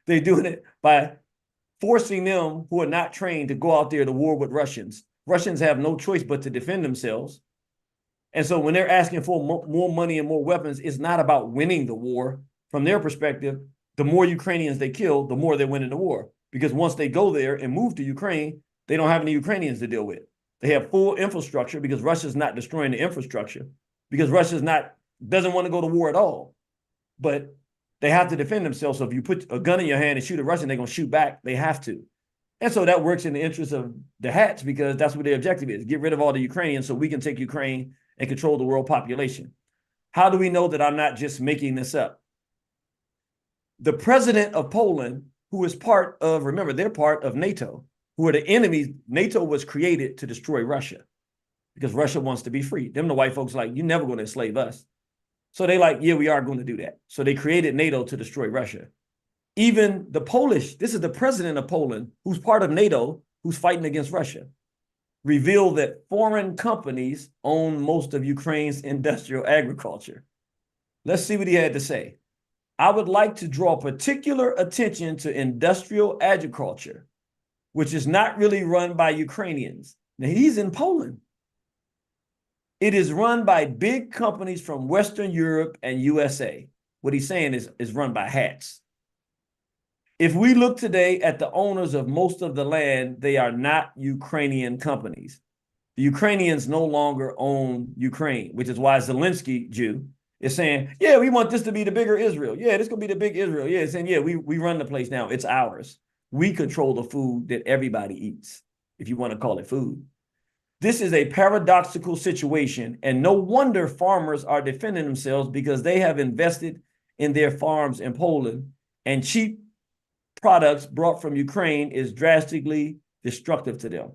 They're doing it by forcing them who are not trained to go out there to war with Russians. Russians have no choice but to defend themselves. And so when they're asking for more money and more weapons, it's not about winning the war. From their perspective, the more Ukrainians they kill, the more they win in the war. Because once they go there and move to Ukraine, they don't have any Ukrainians to deal with. They have full infrastructure because Russia's not destroying the infrastructure, because Russia's doesn't want to go to war at all. But they have to defend themselves. So if you put a gun in your hand and shoot a Russian, they're going to shoot back. They have to. And so that works in the interest of the hats, because that's what their objective is. Get rid of all the Ukrainians so we can take Ukraine and control the world population. How do we know that I'm not just making this up? The president of Poland, who is part of, remember, they're part of NATO, who are the enemies. NATO was created to destroy Russia because Russia wants to be free. Them the white folks like, you're never going to enslave us. So they like, yeah, we are going to do that. So they created NATO to destroy Russia. Even the Polish, this is the president of Poland, who's part of NATO, who's fighting against Russia, revealed that foreign companies own most of Ukraine's industrial agriculture. Let's see what he had to say. I would like to draw particular attention to industrial agriculture, which is not really run by Ukrainians. Now, he's in Poland. It is run by big companies from Western Europe and USA. What he's saying is run by hats. If we look today at the owners of most of the land, they are not Ukrainian companies. The Ukrainians no longer own Ukraine, which is why Zelensky, Jew, is saying, yeah, we want this to be the bigger Israel. Yeah, this could be the big Israel. Yeah, saying, yeah, we run the place now. It's ours. We control the food that everybody eats, if you want to call it food. This is a paradoxical situation, and no wonder farmers are defending themselves, because they have invested in their farms in Poland, and cheap products brought from Ukraine is drastically destructive to them.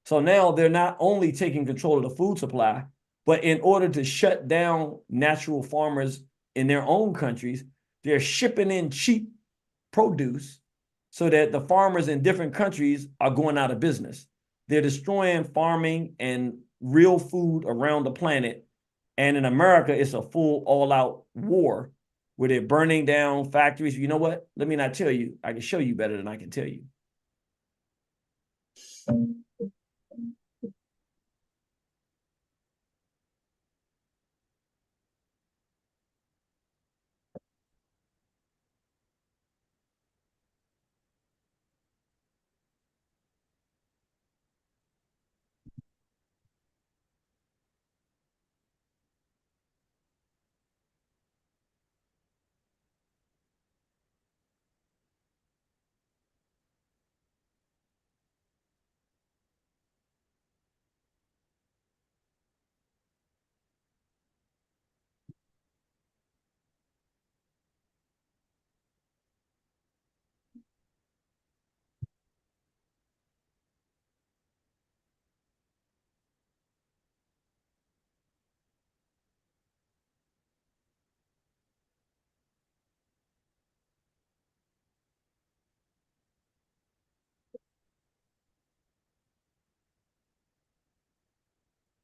So now they're not only taking control of the food supply, but in order to shut down natural farmers in their own countries, they're shipping in cheap produce so that the farmers in different countries are going out of business. They're destroying farming and real food around the planet. And in America, it's a full all-out war where they're burning down factories. You know what? Let me not tell you. I can show you better than I can tell you.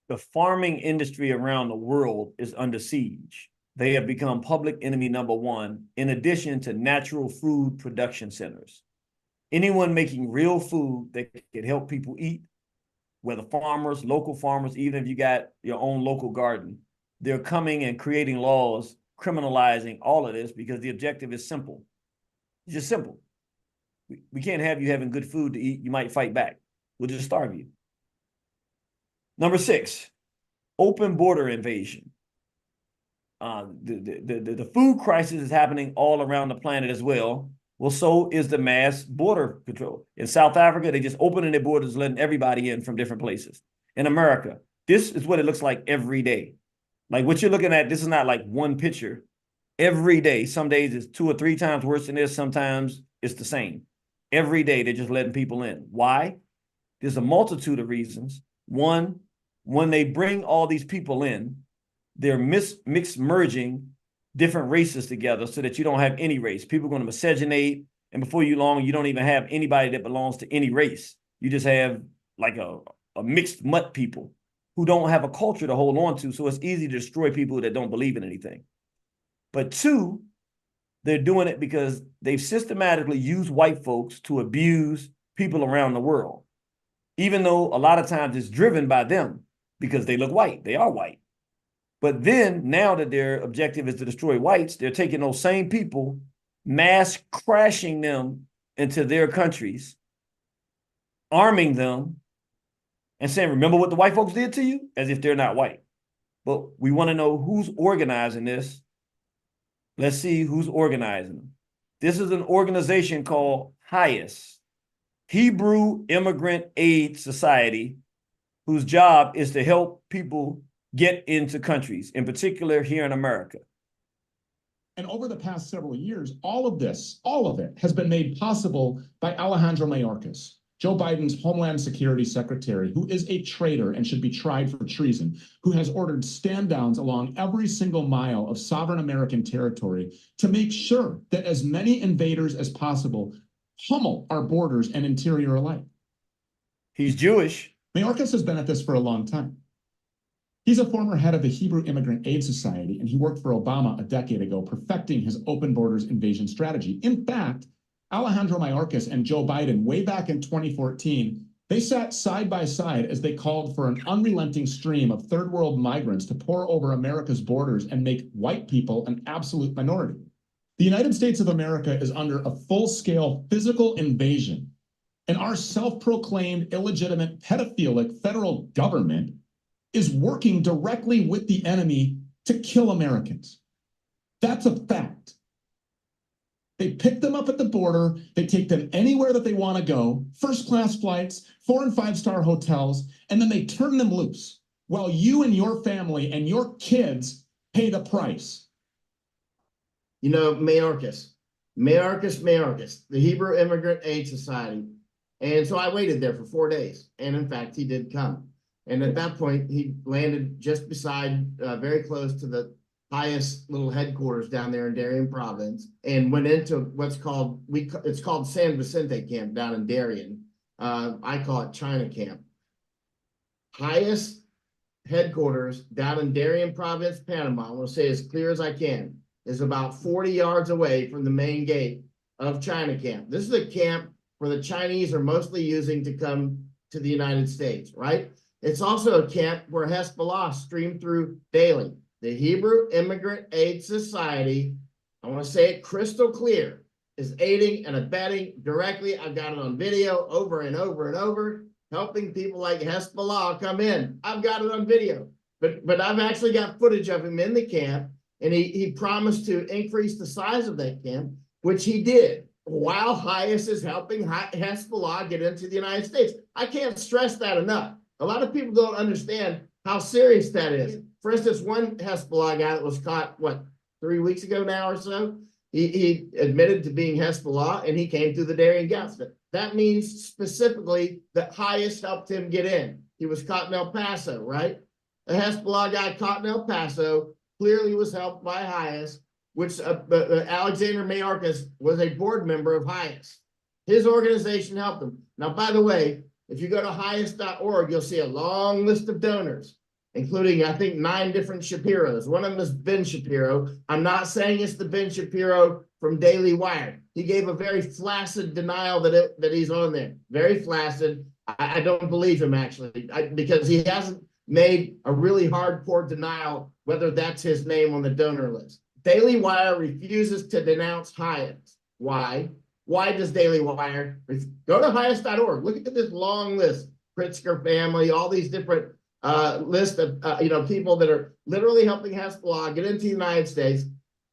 The farming industry around the world is under siege. They have become public enemy number one, in addition to natural food production centers. Anyone making real food that can help people eat, whether farmers, local farmers, even if you got your own local garden, they're coming and creating laws criminalizing all of this because the objective is simple. It's just simple. We can't have you having good food to eat. You might fight back. We'll just starve you. Number 6, open border invasion. The food crisis is happening all around the planet as well. Well, so is the mass border control. In South Africa, they just opening their borders, letting everybody in from different places. In America, this is what it looks like every day. Like what you're looking at, this is not like one picture. Every day, some days it's 2 or 3 times worse than this. Sometimes it's the same. Every day, they're just letting people in. Why? There's a multitude of reasons. One, when they bring all these people in, they're mixed merging different races together so that you don't have any race. People are going to miscegenate, and before you long, you don't even have anybody that belongs to any race. You just have like a mixed mutt people who don't have a culture to hold on to, so it's easy to destroy people that don't believe in anything. But 2, they're doing it because they've systematically used white folks to abuse people around the world, even though a lot of times it's driven by them because they look white. They are white. But then, now that their objective is to destroy whites, they're taking those same people, mass crashing them into their countries, arming them, and saying, remember what the white folks did to you? As if they're not white. But we want to know who's organizing this. Let's see who's organizing them. This is an organization called HIAS, Hebrew Immigrant Aid Society, whose job is to help people get into countries, in particular here in America. And over the past several years, all of it has been made possible by Alejandro Mayorkas, Joe Biden's Homeland Security Secretary, who is a traitor and should be tried for treason, who has ordered stand downs along every single mile of sovereign American territory to make sure that as many invaders as possible pummel our borders and interior alike. He's Jewish. Mayorkas has been at this for a long time. He's a former head of the Hebrew Immigrant Aid Society, and he worked for Obama a decade ago, perfecting his open borders invasion strategy. In fact, Alejandro Mayorkas and Joe Biden, way back in 2014, they sat side by side as they called for an unrelenting stream of third world migrants to pour over America's borders and make white people an absolute minority. The United States of America is under a full-scale physical invasion, and our self-proclaimed illegitimate pedophilic federal government is working directly with the enemy to kill Americans. That's a fact. They pick them up at the border, they take them anywhere that they want to go, first-class flights, 4- and 5-star hotels, and then they turn them loose while you and your family and your kids pay the price. You know, Mayorkas, the Hebrew Immigrant Aid Society. And so I waited there for 4 days. And in fact, he did come. And at that point, he landed just beside, very close to the highest little headquarters down there in Darien province, and went into what's called, it's called San Vicente Camp down in Darien. I call it China Camp. Highest headquarters down in Darien province, Panama, I'm going to say as clear as I can, is about 40 yards away from the main gate of China Camp. This is a camp where the Chinese are mostly using to come to the United States, right? It's also a camp where Hezbollah stream through daily. The Hebrew Immigrant Aid Society, I want to say it crystal clear, is aiding and abetting directly. I've got it on video over and over and over, helping people like Hezbollah come in. I've got it on video, but I've actually got footage of him in the camp, and he promised to increase the size of that camp, which he did, while HIAS is helping Hezbollah get into the United States. I can't stress that enough. A lot of people don't understand how serious that is. For instance, one Hezbollah guy that was caught, 3 weeks ago now or so, he admitted to being Hezbollah, and he came through the Darien Gap. That means specifically that HIAS helped him get in. He was caught in El Paso, right? A Hezbollah guy caught in El Paso clearly was helped by HIAS, which Alexander Mayorkas was a board member of HIAS. His organization helped him. Now, by the way, if you go to hias.org, you'll see a long list of donors. including, I think, 9 different Shapiros. One of them is Ben Shapiro. I'm not saying it's the Ben Shapiro from Daily Wire. He gave a very flaccid denial that he's on there. Very flaccid. I don't believe him, actually, because he hasn't made a really hardcore denial whether that's his name on the donor list. Daily Wire refuses to denounce Hayes. Why? Why does Daily Wire? Go to Hayes.org. Look at this long list. Pritzker family, all these different list of people that are literally helping Hezbollah get into the United States.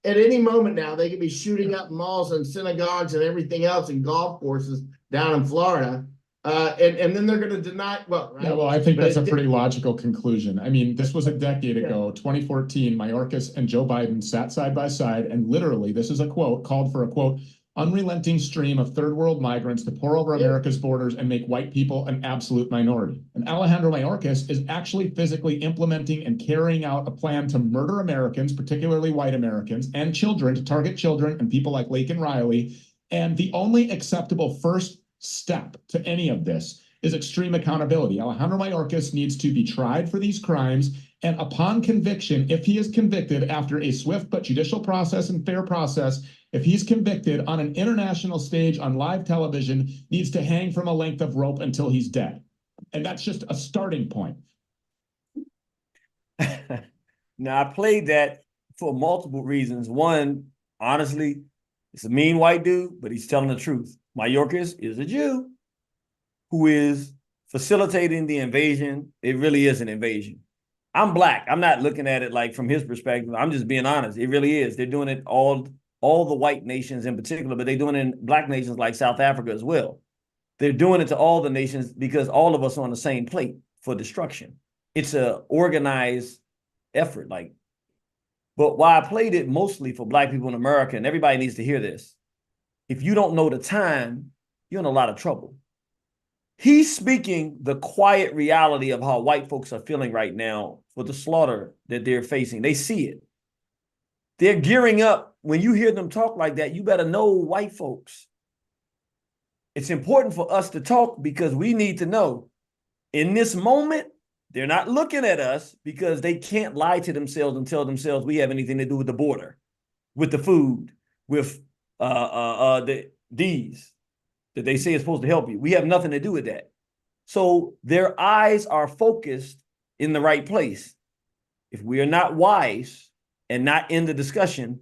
At any moment now, they could be shooting up malls and synagogues and everything else and golf courses down in Florida. And then they're going to deny, well, right? Yeah, well, I think that's a pretty logical conclusion. I mean, this was a decade ago, 2014, Mayorkas and Joe Biden sat side by side, and literally, this is a quote, called for a quote, unrelenting stream of third world migrants to pour over America's borders and make white people an absolute minority. And Alejandro Mayorkas is actually physically implementing and carrying out a plan to murder Americans, particularly white Americans, and children, to target children and people like Laken Riley. And the only acceptable first step to any of this is extreme accountability. Alejandro Mayorkas needs to be tried for these crimes, and upon conviction, if he is convicted after a swift but judicial process and fair process, if he's convicted on an international stage on live television, needs to hang from a length of rope until he's dead. And that's just a starting point. Now, I played that for multiple reasons. One, honestly, it's a mean white dude, but he's telling the truth. Mayorkas is a Jew who is facilitating the invasion. It really is an invasion. I'm black. I'm not looking at it like from his perspective. I'm just being honest. It really is. They're doing it all the white nations in particular, but they're doing it in black nations like South Africa as well. They're doing it to all the nations because all of us are on the same plate for destruction. It's an organized effort. But why I played it mostly for black people in America, and everybody needs to hear this. If you don't know the time, you're in a lot of trouble. He's speaking the quiet reality of how white folks are feeling right now for the slaughter that they're facing. They see it. They're gearing up. When you hear them talk like that, you better know white folks. It's important for us to talk because we need to know in this moment, they're not looking at us because they can't lie to themselves and tell themselves we have anything to do with the border, with the food, with these that they say is supposed to help you. We have nothing to do with that. So their eyes are focused in the right place. If we are not wise and not in the discussion,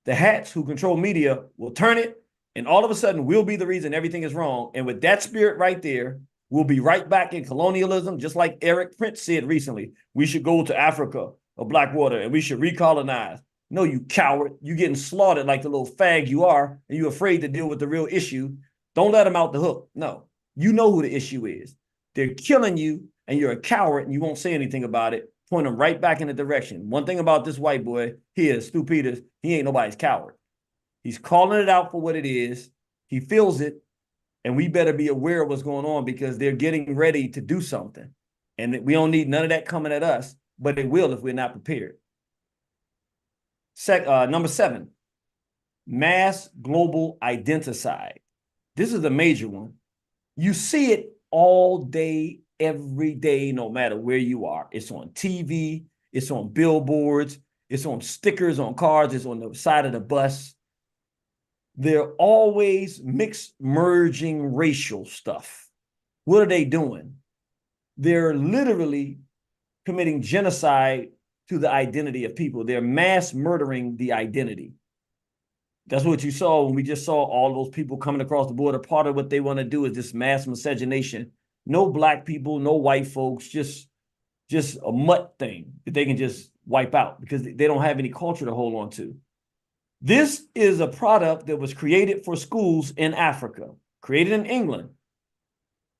the hats who control media will turn it, and all of a sudden we'll be the reason everything is wrong. And with that spirit right there, we'll be right back in colonialism, just like Eric Prince said recently. We should go to Africa or Blackwater and we should recolonize. No, you coward. You're getting slaughtered like the little fag you are, and you're afraid to deal with the real issue. Don't let them out the hook. No, you know who the issue is. They're killing you, and you're a coward, and you won't say anything about it. Point them right back in the direction. One thing about this white boy here, Stu Peters, he ain't nobody's coward. He's calling it out for what it is. He feels it, and we better be aware of what's going on because they're getting ready to do something. And we don't need none of that coming at us, but it will if we're not prepared. Number 7, mass global identicide. This is a major one. You see it all day, every day, no matter where you are. It's on TV, it's on billboards, it's on stickers on cars, it's on the side of the bus. They're always mixed merging racial stuff. What are they doing? They're literally committing genocide to the identity of people. They're mass murdering the identity. That's what you saw when we just saw all those people coming across the border. Part of what they want to do is this mass miscegenation. No black people, no white folks, just a mutt thing that they can just wipe out because they don't have any culture to hold on to. This is a product that was created for schools in Africa, created in England.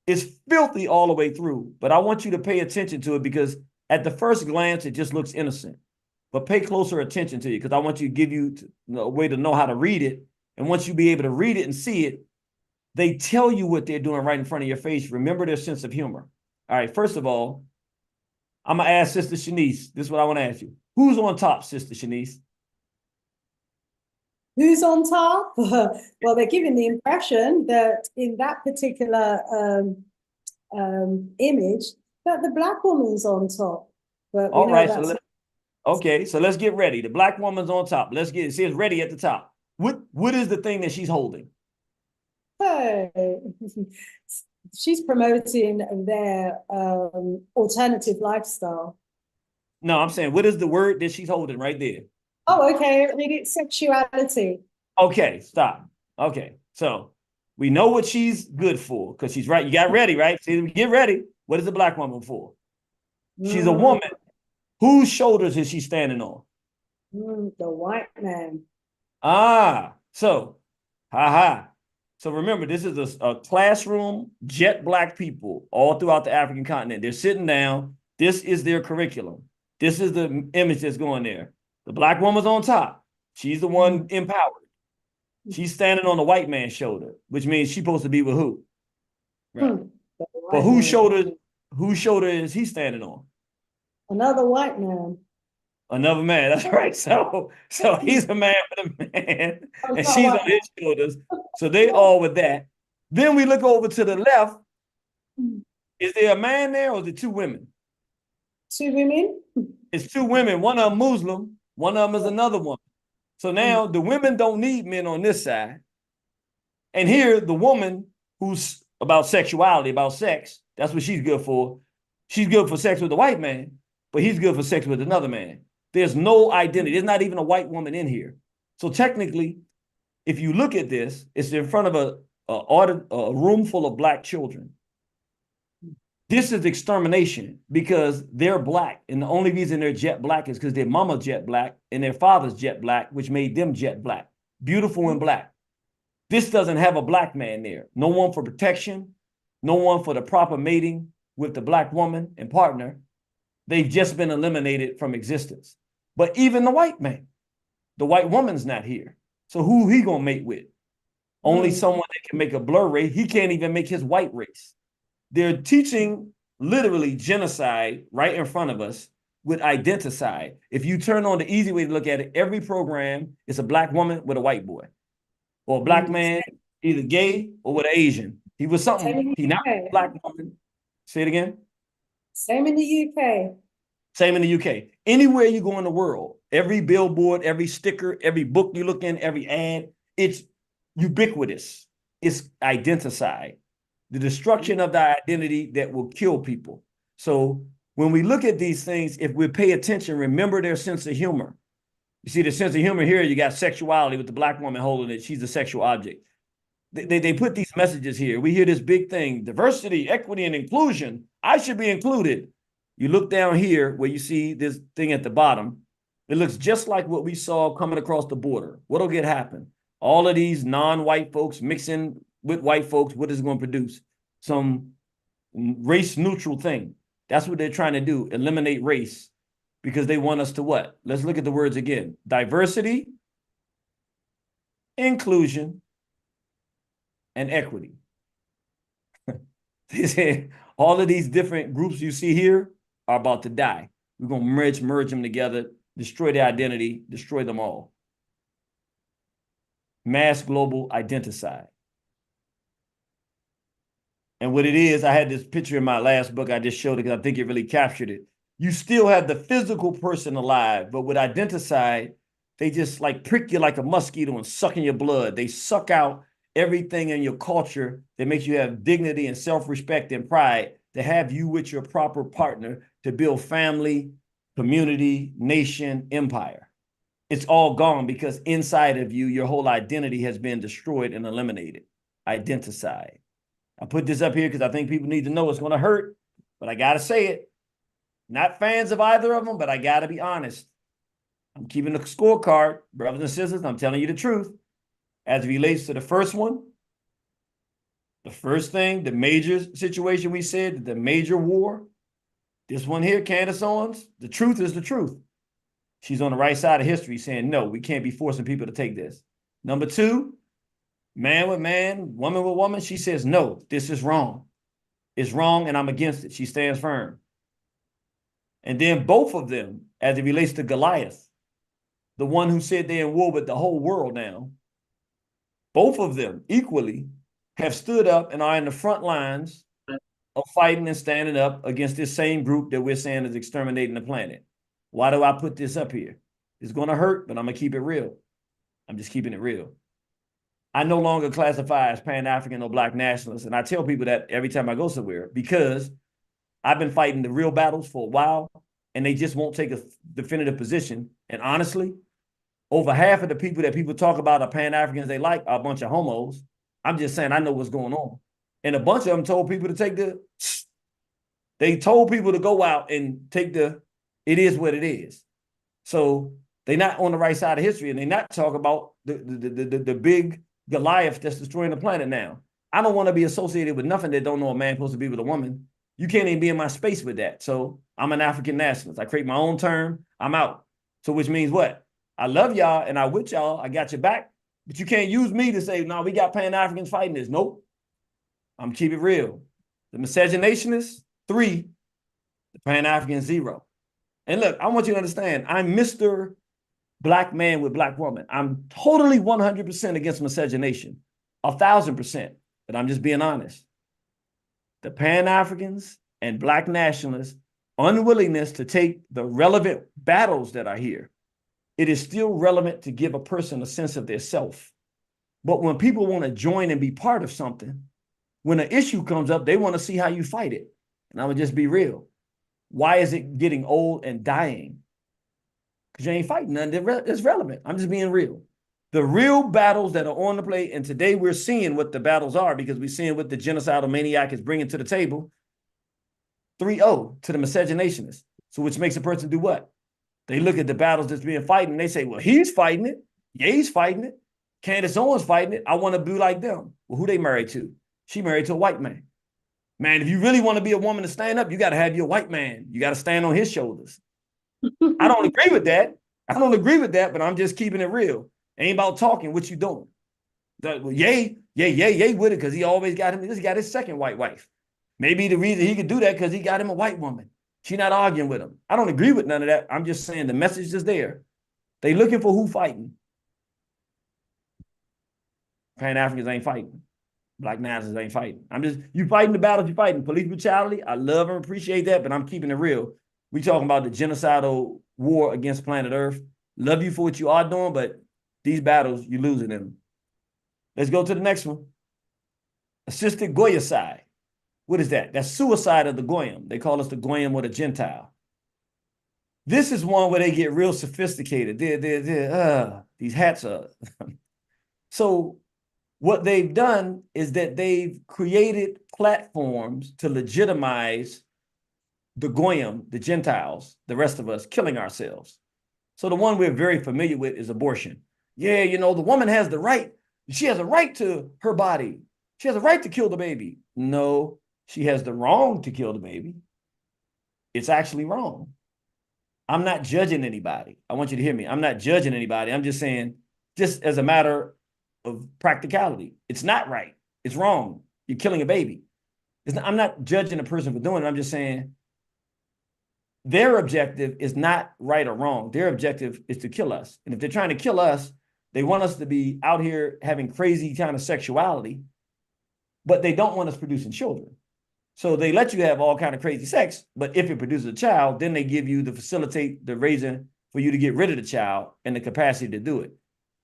It's filthy all the way through, but I want you to pay attention to it because at the first glance, it just looks innocent. But pay closer attention to it because I want you to give you a way to know how to read it. And once you be able to read it and see it, they tell you what they're doing right in front of your face. Remember their sense of humor. All right, first of all, I'm going to ask Sister Shanice. This is what I want to ask you. Who's on top, Sister Shanice? Who's on top? Well, they're giving the impression that in that particular image, that the black woman's on top. But we All know right, that's okay, so let's get ready. The black woman's on top. Let's get, it says ready at the top. What is the thing that she's holding? hey. She's promoting their alternative lifestyle. No, I'm saying, what is the word that she's holding right there? Oh, okay. I mean, it's sexuality. Okay, stop. Okay, so we know what she's good for because she's right. You got ready, right? See, get ready. What is the black woman for? She's a woman. Whose shoulders is she standing on? The white man. So, haha. So remember, this is a classroom, jet black people all throughout the African continent. They're sitting down. This is their curriculum. This is the image that's going there. The black woman's on top. She's the one empowered. She's standing on the white man's shoulder, which means she's supposed to be with who? Right. But whose shoulder is he standing on? Another white man. Another man. That's right. So he's a man with a man, and she's on his shoulders. So they all with that. Then we look over to the left. Is there a man there, or is it two women? Two women? It's two women. One of them Muslim, one of them is another woman. So now the women don't need men on this side. And here, the woman who's about sexuality, about sex, that's what she's good for. She's good for sex with the white man, but he's good for sex with another man. There's no identity. There's not even a white woman in here. So technically, if you look at this, it's in front of a room full of black children. This is extermination because they're black. And the only reason they're jet black is because their mama jet black and their father's jet black, which made them jet black. Beautiful and black. This doesn't have a black man there. No one for protection. No one for the proper mating with the black woman and partner. They've just been eliminated from existence. But even the white man, the white woman's not here. So who he gonna mate with? Only someone that can make a blur race. He can't even make his white race. They're teaching literally genocide right in front of us with identicide. If you turn on the easy way to look at it, every program is a black woman with a white boy. Or a black man, either gay or with an Asian. He was something. He not a black woman. Say it again. Same in the UK. Same in the UK. Anywhere you go in the world, every billboard, every sticker, every book you look in, every ad, it's ubiquitous. It's identicide. The destruction of the identity that will kill people. So when we look at these things, if we pay attention, remember their sense of humor. You see the sense of humor here, you got sexuality with the black woman holding it. She's a sexual object. They put these messages here. We hear this big thing, diversity, equity, and inclusion. I should be included. You look down here where you see this thing at the bottom. It looks just like what we saw coming across the border. What'll get happen? All of these non-white folks mixing with white folks, what is it going to produce? Some race neutral thing. That's what they're trying to do, eliminate race, because they want us to what? Let's look at the words again. Diversity, inclusion, and equity. All of these different groups you see here are about to die. We're going to merge them together, destroy their identity, destroy them all. Mass global identicide. And what it is, I had this picture in my last book. I just showed it because I think it really captured it. You still have the physical person alive, but with identicide, they just like prick you like a mosquito and suck in your blood. They suck out everything in your culture that makes you have dignity and self-respect and pride to have you with your proper partner to build family, community, nation, empire. It's all gone because inside of you, your whole identity has been destroyed and eliminated. Identicide. I put this up here because I think people need to know it's going to hurt, but I got to say it. Not fans of either of them, but I got to be honest. I'm keeping the scorecard, brothers and sisters. I'm telling you the truth. As it relates to the first one, the first thing, the major situation we said, the major war, this one here, Candace Owens, the truth is the truth. She's on the right side of history saying, no, we can't be forcing people to take this. Number two, man with man, woman with woman, she says, no, this is wrong. It's wrong and I'm against it. She stands firm. And then both of them, as it relates to Goliath, the one who said they're in war with the whole world now, both of them equally have stood up and are in the front lines of fighting and standing up against this same group that we're saying is exterminating the planet. Why do I put this up here? It's going to hurt, but I'm going to keep it real. I'm just keeping it real. I no longer classify as Pan-African or Black nationalist, and I tell people that every time I go somewhere because I've been fighting the real battles for a while, and they just won't take a definitive position. And honestly, over half of the people that people talk about are Pan-Africans they like are a bunch of homos. I'm just saying I know what's going on. And a bunch of them told people to take they told people to go out and take it is what it is. So they're not on the right side of history, and they're not talking about the big Goliath that's destroying the planet now. I don't want to be associated with nothing that don't know a man supposed to be with a woman. You can't even be in my space with that. So I'm an African nationalist. I create my own term. I'm out. So which means what? I love y'all and I with y'all. I got your back. But you can't use me to say, no, we got Pan-Africans fighting this. Nope. I'm keep it real. The miscegenationists, 3. The Pan-Africans, 0. And look, I want you to understand, I'm Mr. Black man with Black woman. I'm totally 100% against miscegenation, 1,000%. But I'm just being honest. The Pan-Africans and Black nationalists' unwillingness to take the relevant battles that are here, it is still relevant to give a person a sense of their self. But when people want to join and be part of something, when an issue comes up, they want to see how you fight it. And I would just be real. Why is it getting old and dying? Because you ain't fighting nothing that's relevant. I'm just being real. The real battles that are on the plate, and today we're seeing what the battles are because we're seeing what the genocidal maniac is bringing to the table. 3-0 to the miscegenationists. So which makes a person do what? They look at the battles that's being fighting and they say, well, he's fighting it. Yeah, he's fighting it. Candace Owens fighting it. I want to be like them. Well, who they married to? She married to a white man. Man, if you really want to be a woman to stand up, you got to have your white man. You got to stand on his shoulders. I don't agree with that. I don't agree with that, but I'm just keeping it real. Ain't about talking, what you doing. Well, yay with it because he always got him. He got his second white wife. Maybe the reason he could do that because he got him a white woman. She not arguing with him. I don't agree with none of that. I'm just saying the message is there. They looking for who fighting. Pan-Africans ain't fighting. Black nationalists ain't fighting. You fighting the battles you fighting. Police brutality, I love and appreciate that, but I'm keeping it real. We talking about the genocidal war against planet Earth. Love you for what you are doing, but these battles, you're losing them. Let's go to the next one. Assisted Goyicide. What is that? That's suicide of the Goyim. They call us the Goyim or the Gentile. This is one where they get real sophisticated. These hats are. So what they've done is that they've created platforms to legitimize the Goyim, the Gentiles, the rest of us, killing ourselves. So the one we're very familiar with is abortion. Yeah, the woman has the right. She has a right to her body. She has a right to kill the baby. No, she has the wrong to kill the baby. It's actually wrong. I'm not judging anybody. I want you to hear me. I'm not judging anybody. I'm just saying, just as a matter of practicality, it's not right. It's wrong. You're killing a baby. I'm not judging a person for doing it. I'm just saying their objective is not right or wrong. Their objective is to kill us. And if they're trying to kill us, they want us to be out here having crazy kind of sexuality, but they don't want us producing children. So they let you have all kind of crazy sex, but if it produces a child, then they give you the facilitate the raising for you to get rid of the child and the capacity to do it.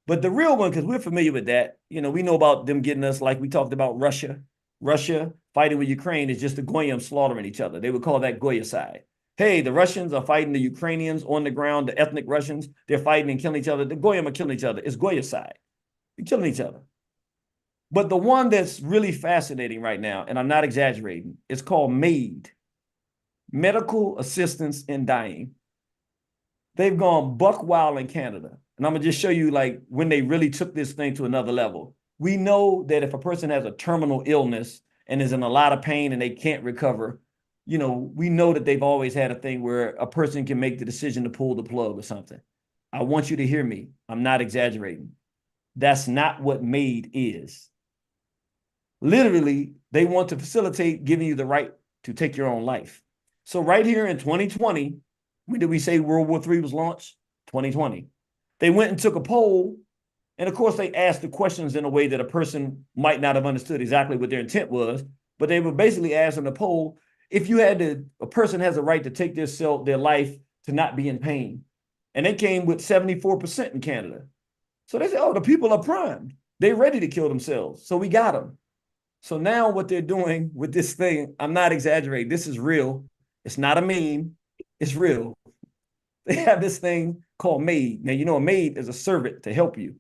But the real one, because we're familiar with that, we know about them getting us, like we talked about Russia. Russia fighting with Ukraine is just the Goyim slaughtering each other. They would call that Goyicide. Hey, the Russians are fighting the Ukrainians on the ground, the ethnic Russians. They're fighting and killing each other. The Goyim are killing each other. It's Goyicide. They're killing each other. But the one that's really fascinating right now, and I'm not exaggerating, it's called MAID, Medical Assistance in Dying. They've gone buck wild in Canada. And I'm going to just show you like when they really took this thing to another level. We know that if a person has a terminal illness and is in a lot of pain and they can't recover, we know that they've always had a thing where a person can make the decision to pull the plug or something. I want you to hear me. I'm not exaggerating. That's not what MAID is. Literally, they want to facilitate giving you the right to take your own life. So right here in 2020, when did we say World War III was launched? 2020. They went and took a poll, and of course they asked the questions in a way that a person might not have understood exactly what their intent was, but they were basically asking the poll, if you had to, a person has a right to take their life to not be in pain. And they came with 74% in Canada. So they said, oh, the people are primed. They're ready to kill themselves. So we got them. So now what they're doing with this thing, I'm not exaggerating. This is real. It's not a meme. It's real. They have this thing called maid. Now, you know, a maid is a servant to help you.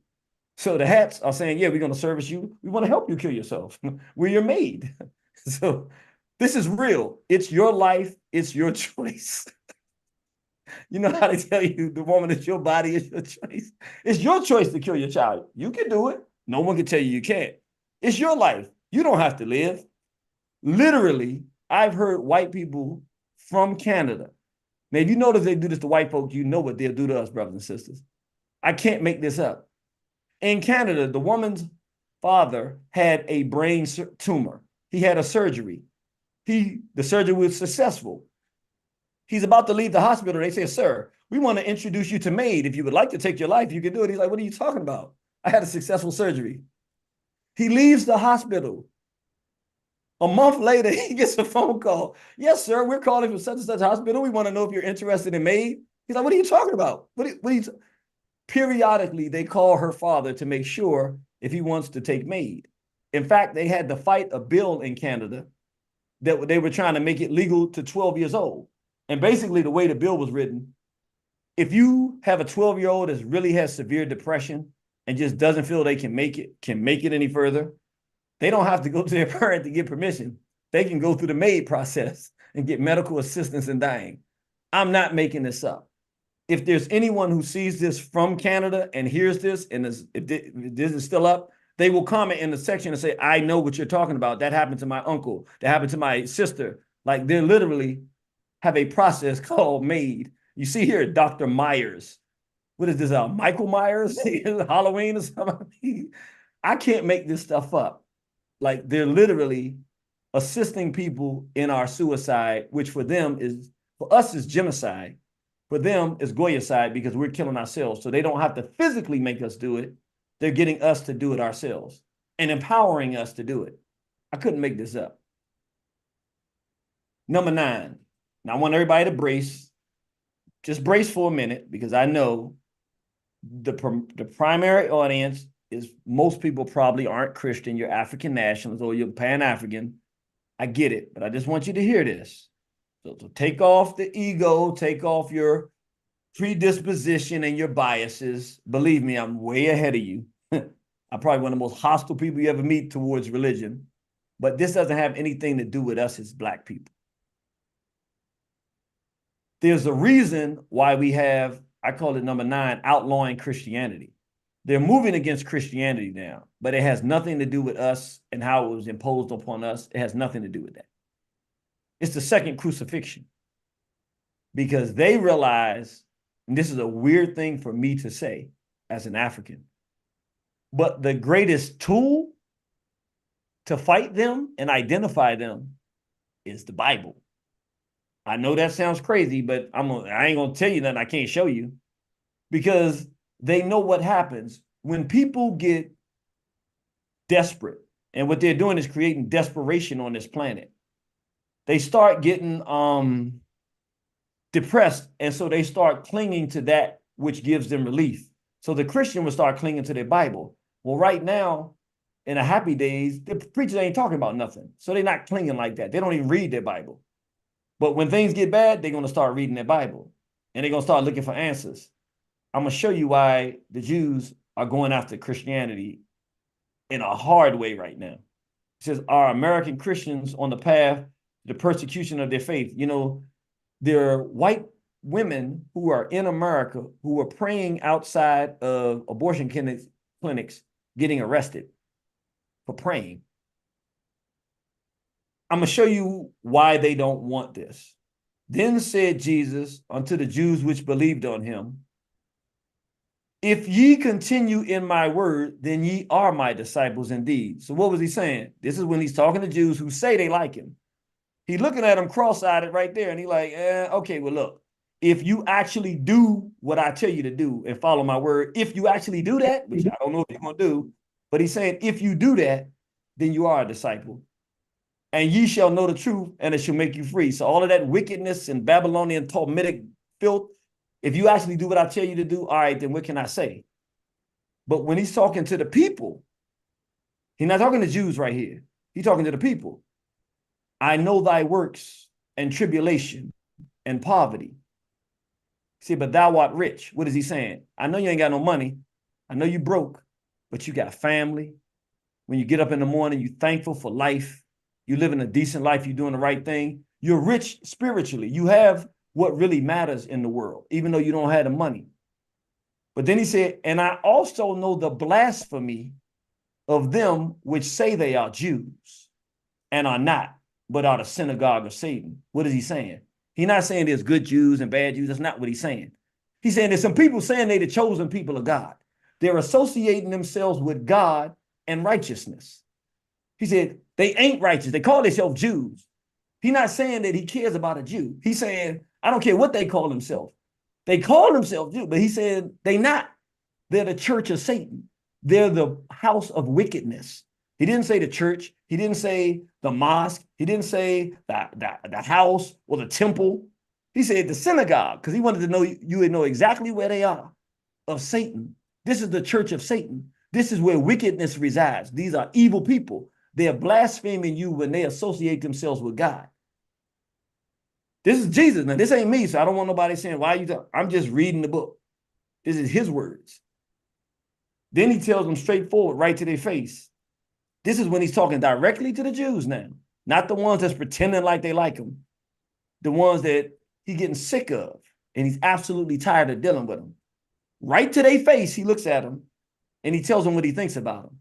So the hats are saying, yeah, we're going to service you. We want to help you kill yourself. We're your maid. So this is real. It's your life. It's your choice. You know how they tell you the woman is your body, is your choice. It's your choice to kill your child. You can do it. No one can tell you you can't. It's your life. You don't have to live. Literally, I've heard white people from Canada. Now, if you notice they do this to white folks, you know what they'll do to us, brothers and sisters. I can't make this up. In Canada, the woman's father had a brain tumor. He had a surgery. The surgery was successful. He's about to leave the hospital. They say, sir, we want to introduce you to MAID. If you would like to take your life, you can do it. He's like, what are you talking about? I had a successful surgery. He leaves the hospital. A month later, he gets a phone call. Yes, sir, we're calling from such and such hospital. We want to know if you're interested in MAID. He's like, what are you talking about? Periodically, they call her father to make sure if he wants to take MAID. In fact, they had to fight a bill in Canada that they were trying to make it legal to 12 years old. And basically, the way the bill was written, if you have a 12-year-old that really has severe depression and just doesn't feel they can make it any further, they don't have to go to their parent to get permission. They can go through the MAID process and get medical assistance in dying. I'm not making this up. If there's anyone who sees this from Canada and hears this, and if this is still up, they will comment in the section and say, I know what you're talking about. That happened to my uncle. That happened to my sister. Like, they literally have a process called MAID. You see here, Dr. Myers. What is this, Michael Myers? Halloween or something? I can't make this stuff up. Like, they're literally assisting people in our suicide, which for us is genocide. For them is goyicide because we're killing ourselves. So they don't have to physically make us do it. They're getting us to do it ourselves and empowering us to do it. I couldn't make this up. Number 9. Now I want everybody to brace. Just brace for a minute because I know the primary audience is most people probably aren't Christian. You're African nationalists or you're Pan-African. I get it, but I just want you to hear this. So take off the ego, take off your predisposition and your biases. Believe me, I'm way ahead of you. I'm probably one of the most hostile people you ever meet towards religion, but this doesn't have anything to do with us as Black people. There's a reason why we have, I call it number 9, outlawing Christianity. They're moving against Christianity now, but it has nothing to do with us and how it was imposed upon us. It has nothing to do with that. It's the second crucifixion because they realize, and this is a weird thing for me to say as an African, but the greatest tool to fight them and identify them is the Bible. I know that sounds crazy, but I ain't going to tell you nothing I can't show you because they know what happens when people get desperate. And what they're doing is creating desperation on this planet. They start getting depressed, and so they start clinging to that which gives them relief. So the Christian will start clinging to their Bible. Well, right now, in the happy days, the preachers ain't talking about nothing. So they're not clinging like that. They don't even read their Bible. But when things get bad, they're going to start reading their Bible, and they're going to start looking for answers. I'm going to show you why the Jews are going after Christianity in a hard way right now. It says, are American Christians on the path the persecution of their faith? You know, there are white women who are in America who are praying outside of abortion clinics getting arrested for praying. I'm going to show you why they don't want this. Then said Jesus unto the Jews which believed on him, if ye continue in my word, then ye are my disciples indeed. So what was he saying? This is when he's talking to Jews who say they like him. He's looking at them cross-eyed right there, and he's like, okay, well, look, if you actually do what I tell you to do and follow my word, if you actually do that, which I don't know if you're going to do, but he's saying, if you do that, then you are a disciple. and ye shall know the truth, and it shall make you free. So all of that wickedness and Babylonian Talmudic filth, if you actually do what I tell you to do, all right, then what can I say? But when he's talking to the people, he's not talking to Jews right here. He's talking to the people. I know thy works and tribulation and poverty. See, but thou art rich. What is he saying? I know you ain't got no money. I know you broke, but you got family. When you get up in the morning, you're thankful for life. You're living a decent life. You're doing the right thing. You're rich spiritually. You have what really matters in the world, even though you don't have the money. But then he said, and I also know the blasphemy of them which say they are Jews and are not, but are the synagogue of Satan. What is he saying? He's not saying there's good Jews and bad Jews. That's not what he's saying. He's saying there's some people saying they're the chosen people of God. They're associating themselves with God and righteousness. He said they ain't righteous. They call themselves Jews. He's not saying that he cares about a Jew. He's saying, I don't care what they call themselves. They call themselves Jews, but he said they not. They're the church of Satan. They're the house of wickedness. He didn't say the church. He didn't say the mosque. He didn't say the house or the temple. He said the synagogue, because he wanted to know you would know exactly where they are, of Satan. This is the church of Satan. This is where wickedness resides. These are evil people. They're blaspheming you when they associate themselves with God. This is Jesus. Now, this ain't me, so I don't want nobody saying, why are you talking? I'm just reading the book. This is his words. Then he tells them straightforward, right to their face. This is when he's talking directly to the Jews now, not the ones that's pretending like they like him, the ones that he's getting sick of, and he's absolutely tired of dealing with them. Right to their face, he looks at them, and he tells them what he thinks about them.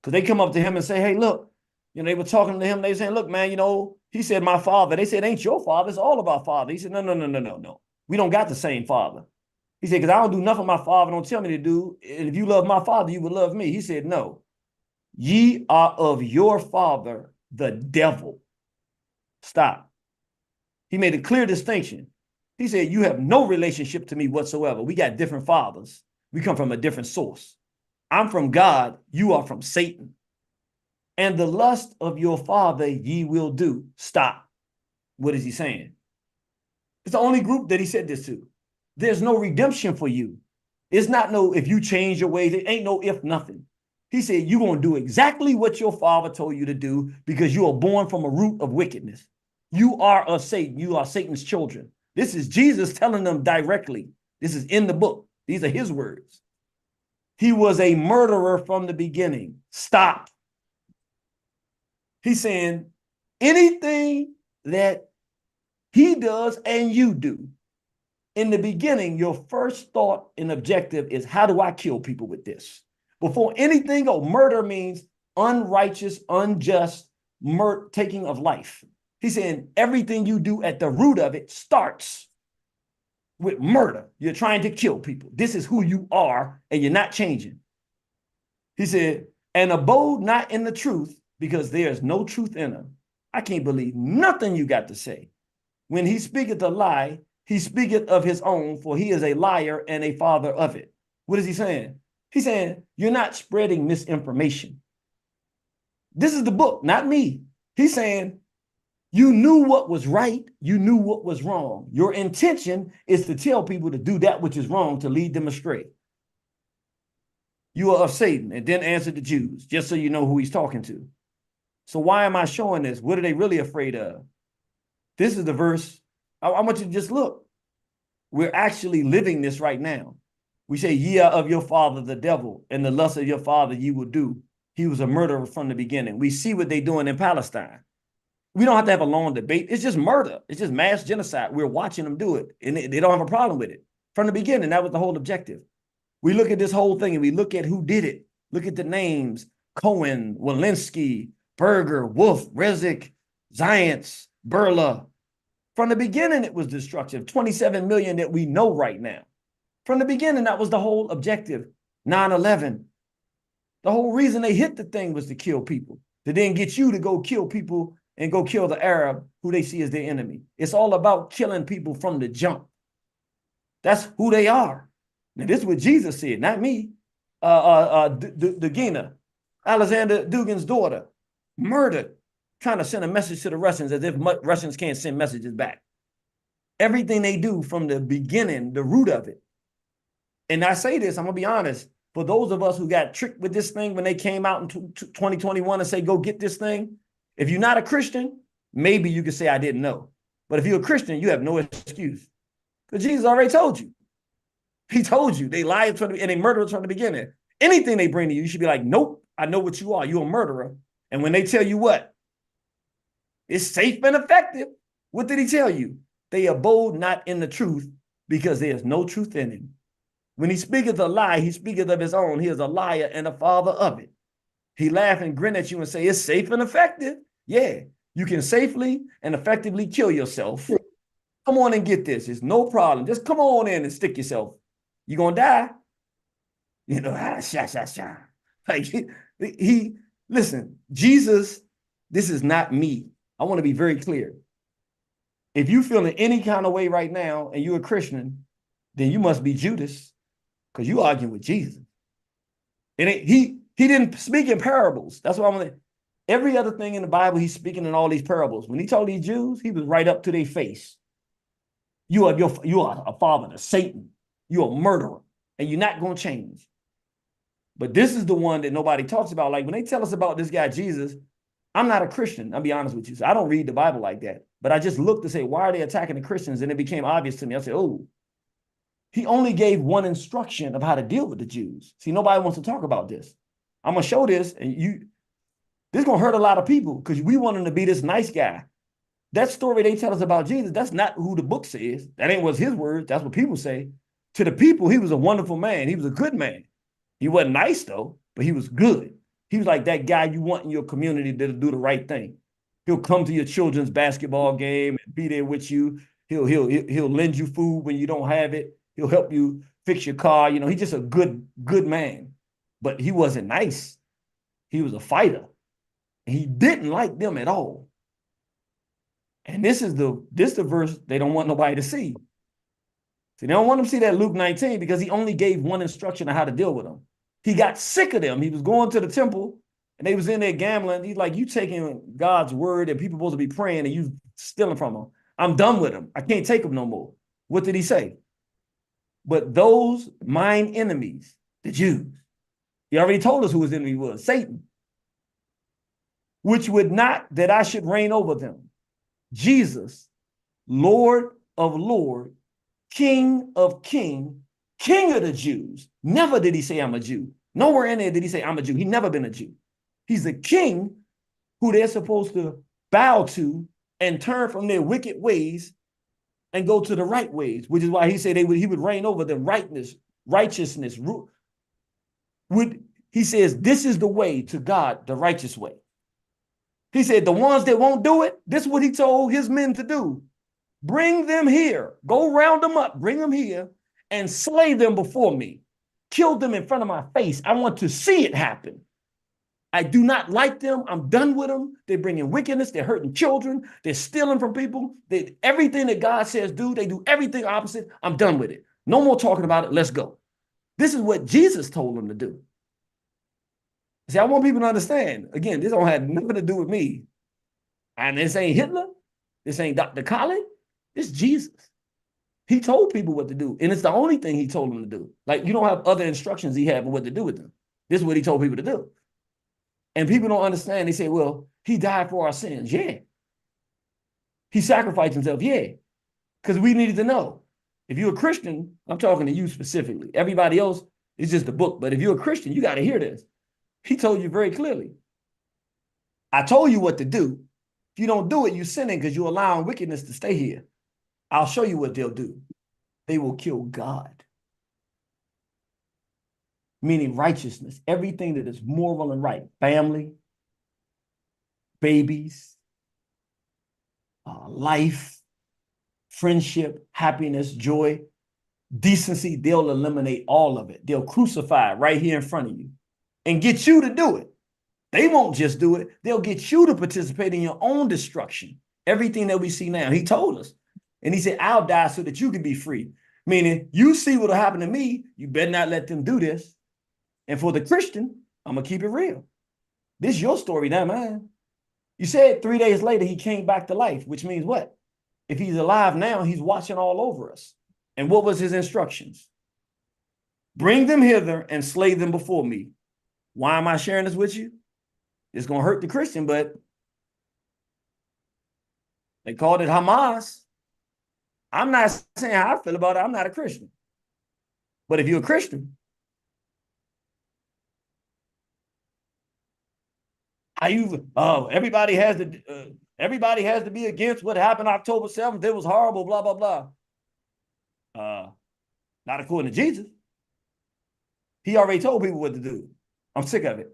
Because they come up to him and say, hey, look, they were talking to him. They saying, look, man, he said, my father. They said, ain't your father. It's all of our father. He said, no. We don't got the same father. He said, because I don't do nothing my father don't tell me to do. And if you love my father, you would love me. He said, no. Ye are of your father, the devil. Stop. He made a clear distinction. He said, you have no relationship to me whatsoever. We got different fathers. We come from a different source. I'm from God. You are from Satan. And the lust of your father ye will do. Stop. What is he saying? It's the only group that he said this to. There's no redemption for you. It's not no if you change your ways. It ain't no if nothing. He said, you're going to do exactly what your father told you to do because you are born from a root of wickedness. You are of Satan. You are Satan's children. This is Jesus telling them directly. This is in the book. These are his words. He was a murderer from the beginning. Stop. He's saying anything that he does and you do, in the beginning, your first thought and objective is, how do I kill people with this? Before anything else, murder means unrighteous, unjust, taking of life. He's saying everything you do at the root of it starts with murder. You're trying to kill people. This is who you are, and you're not changing. He said, and abode not in the truth, because there's no truth in him. I can't believe nothing you got to say. When he speaketh a lie, he speaketh of his own, for he is a liar and a father of it. What is he saying? He's saying, you're not spreading misinformation. This is the book, not me. He's saying, you knew what was right. You knew what was wrong. Your intention is to tell people to do that which is wrong, to lead them astray. You are of Satan, and then answer the Jews, just so you know who he's talking to. So why am I showing this? What are they really afraid of? This is the verse. I want you to just look. We're actually living this right now. We say, ye are of your father, the devil, and the lust of your father ye will do. He was a murderer from the beginning. We see what they're doing in Palestine. We don't have to have a long debate. It's just murder. It's just mass genocide. We're watching them do it, and they don't have a problem with it. From the beginning, that was the whole objective. We look at this whole thing, and we look at who did it. Look at the names: Cohen, Walensky, Berger, Wolf, Rezik, Zients, Berla. From the beginning, it was destructive. 27 million that we know right now. From the beginning, that was the whole objective. 9/11. The whole reason they hit the thing was to kill people, to then get you to go kill people and go kill the Arab who they see as their enemy. It's all about killing people from the jump. That's who they are. Now, this is what Jesus said, not me. Dugina, Alexander Dugin's daughter, murdered trying to send a message to the Russians as if Russians can't send messages back. Everything they do from the beginning, the root of it. And I say this, I'm going to be honest, for those of us who got tricked with this thing when they came out in 2021 and say, go get this thing, if you're not a Christian, maybe you could say, I didn't know. But if you're a Christian, you have no excuse. Because Jesus already told you. He told you they lied and they murdered from the beginning. Anything they bring to you, you should be like, nope, I know what you are. You're a murderer. And when they tell you what? It's safe and effective. What did he tell you? They abode not in the truth because there is no truth in him. When he speaketh a lie, he speaketh of his own. He is a liar and a father of it. He laugh and grin at you and say, it's safe and effective. Yeah, you can safely and effectively kill yourself. Come on and get this. It's no problem. Just come on in and stick yourself. You're going to die. You know, Like listen, Jesus, this is not me. I want to be very clear. If you feel in any kind of way right now and you're a Christian, then you must be Judas because you arguing with Jesus. And he didn't speak in parables. That's what I'm going to. Every other thing in the Bible, he's speaking in all these parables. When he told these Jews, he was right up to their face. You are a father to Satan. You're a murderer, and you're not going to change. But this is the one that nobody talks about. Like when they tell us about this guy, Jesus, I'm not a Christian. I'll be honest with you. So I don't read the Bible like that. But I just looked to say, why are they attacking the Christians? And it became obvious to me. I said, oh, he only gave one instruction of how to deal with the Jews. See, nobody wants to talk about this. I'm going to show this, and this is going to hurt a lot of people because we want him to be this nice guy. That story they tell us about Jesus, that's not who the book says. That ain't what's his words. That's what people say. To the people, he was a wonderful man. He was a good man. He wasn't nice, though, but he was good. He was like that guy you want in your community to do the right thing. He'll come to your children's basketball game and be there with you. He'll lend you food when you don't have it. He'll help you fix your car. You know, he's just a good man. But he wasn't nice. He was a fighter. He didn't like them at all. And this is the verse they don't want nobody to see. See, they don't want them to see that Luke 19 because he only gave one instruction on how to deal with them. He got sick of them. He was going to the temple and they was in there gambling. He's like, you taking God's word and people supposed to be praying and you stealing from them. I'm done with them. I can't take them no more. What did he say? But those mine enemies, the Jews, he already told us who his enemy was, Satan, which would not that I should reign over them. Jesus, Lord of Lords, King of Kings, King of the Jews. Never did he say, I'm a Jew. Nowhere in there did he say, I'm a Jew. He never been a Jew. He's a king who they're supposed to bow to and turn from their wicked ways and go to the right ways, which is why he said he would reign over them, righteousness. He says, this is the way to God, the righteous way. He said, the ones that won't do it, this is what he told his men to do. Bring them here. Go round them up. Bring them here and slay them before me. Kill them in front of my face. I want to see it happen. I do not like them. I'm done with them. They're bringing wickedness. They're hurting children. They're stealing from people. Everything that God says do, they do everything opposite. I'm done with it. No more talking about it. Let's go. This is what Jesus told them to do. See, I want people to understand. Again, this don't have nothing to do with me. And this ain't Hitler. This ain't Dr. Clyde. It's Jesus. He told people what to do. And it's the only thing he told them to do. Like, you don't have other instructions he had for what to do with them. This is what he told people to do. And people don't understand. They say, well, he died for our sins. Yeah. He sacrificed himself. Yeah. Because we needed to know. If you're a Christian, I'm talking to you specifically. Everybody else is just a book. But if you're a Christian, you got to hear this. He told you very clearly. I told you what to do. If you don't do it, you're sinning because you're allowing wickedness to stay here. I'll show you what they'll do. They will kill God. Meaning righteousness, everything that is moral and right. Family, babies, life, friendship, happiness, joy, decency, they'll eliminate all of it. They'll crucify it right here in front of you and get you to do it. They won't just do it. They'll get you to participate in your own destruction. Everything that we see now, he told us. And he said, I'll die so that you can be free. Meaning, you see what'll happen to me. You better not let them do this. And for the Christian, I'm going to keep it real. This is your story, not mine. You said 3 days later he came back to life, which means what? If he's alive now, he's watching all over us. And what was his instructions? Bring them hither and slay them before me. Why am I sharing this with you? It's going to hurt the Christian, but they called it Hamas. I'm not saying how I feel about it. I'm not a Christian. But if you're a Christian, everybody has to be against what happened October 7th. It was horrible, blah, blah, blah. Not according to Jesus. He already told people what to do. I'm sick of it.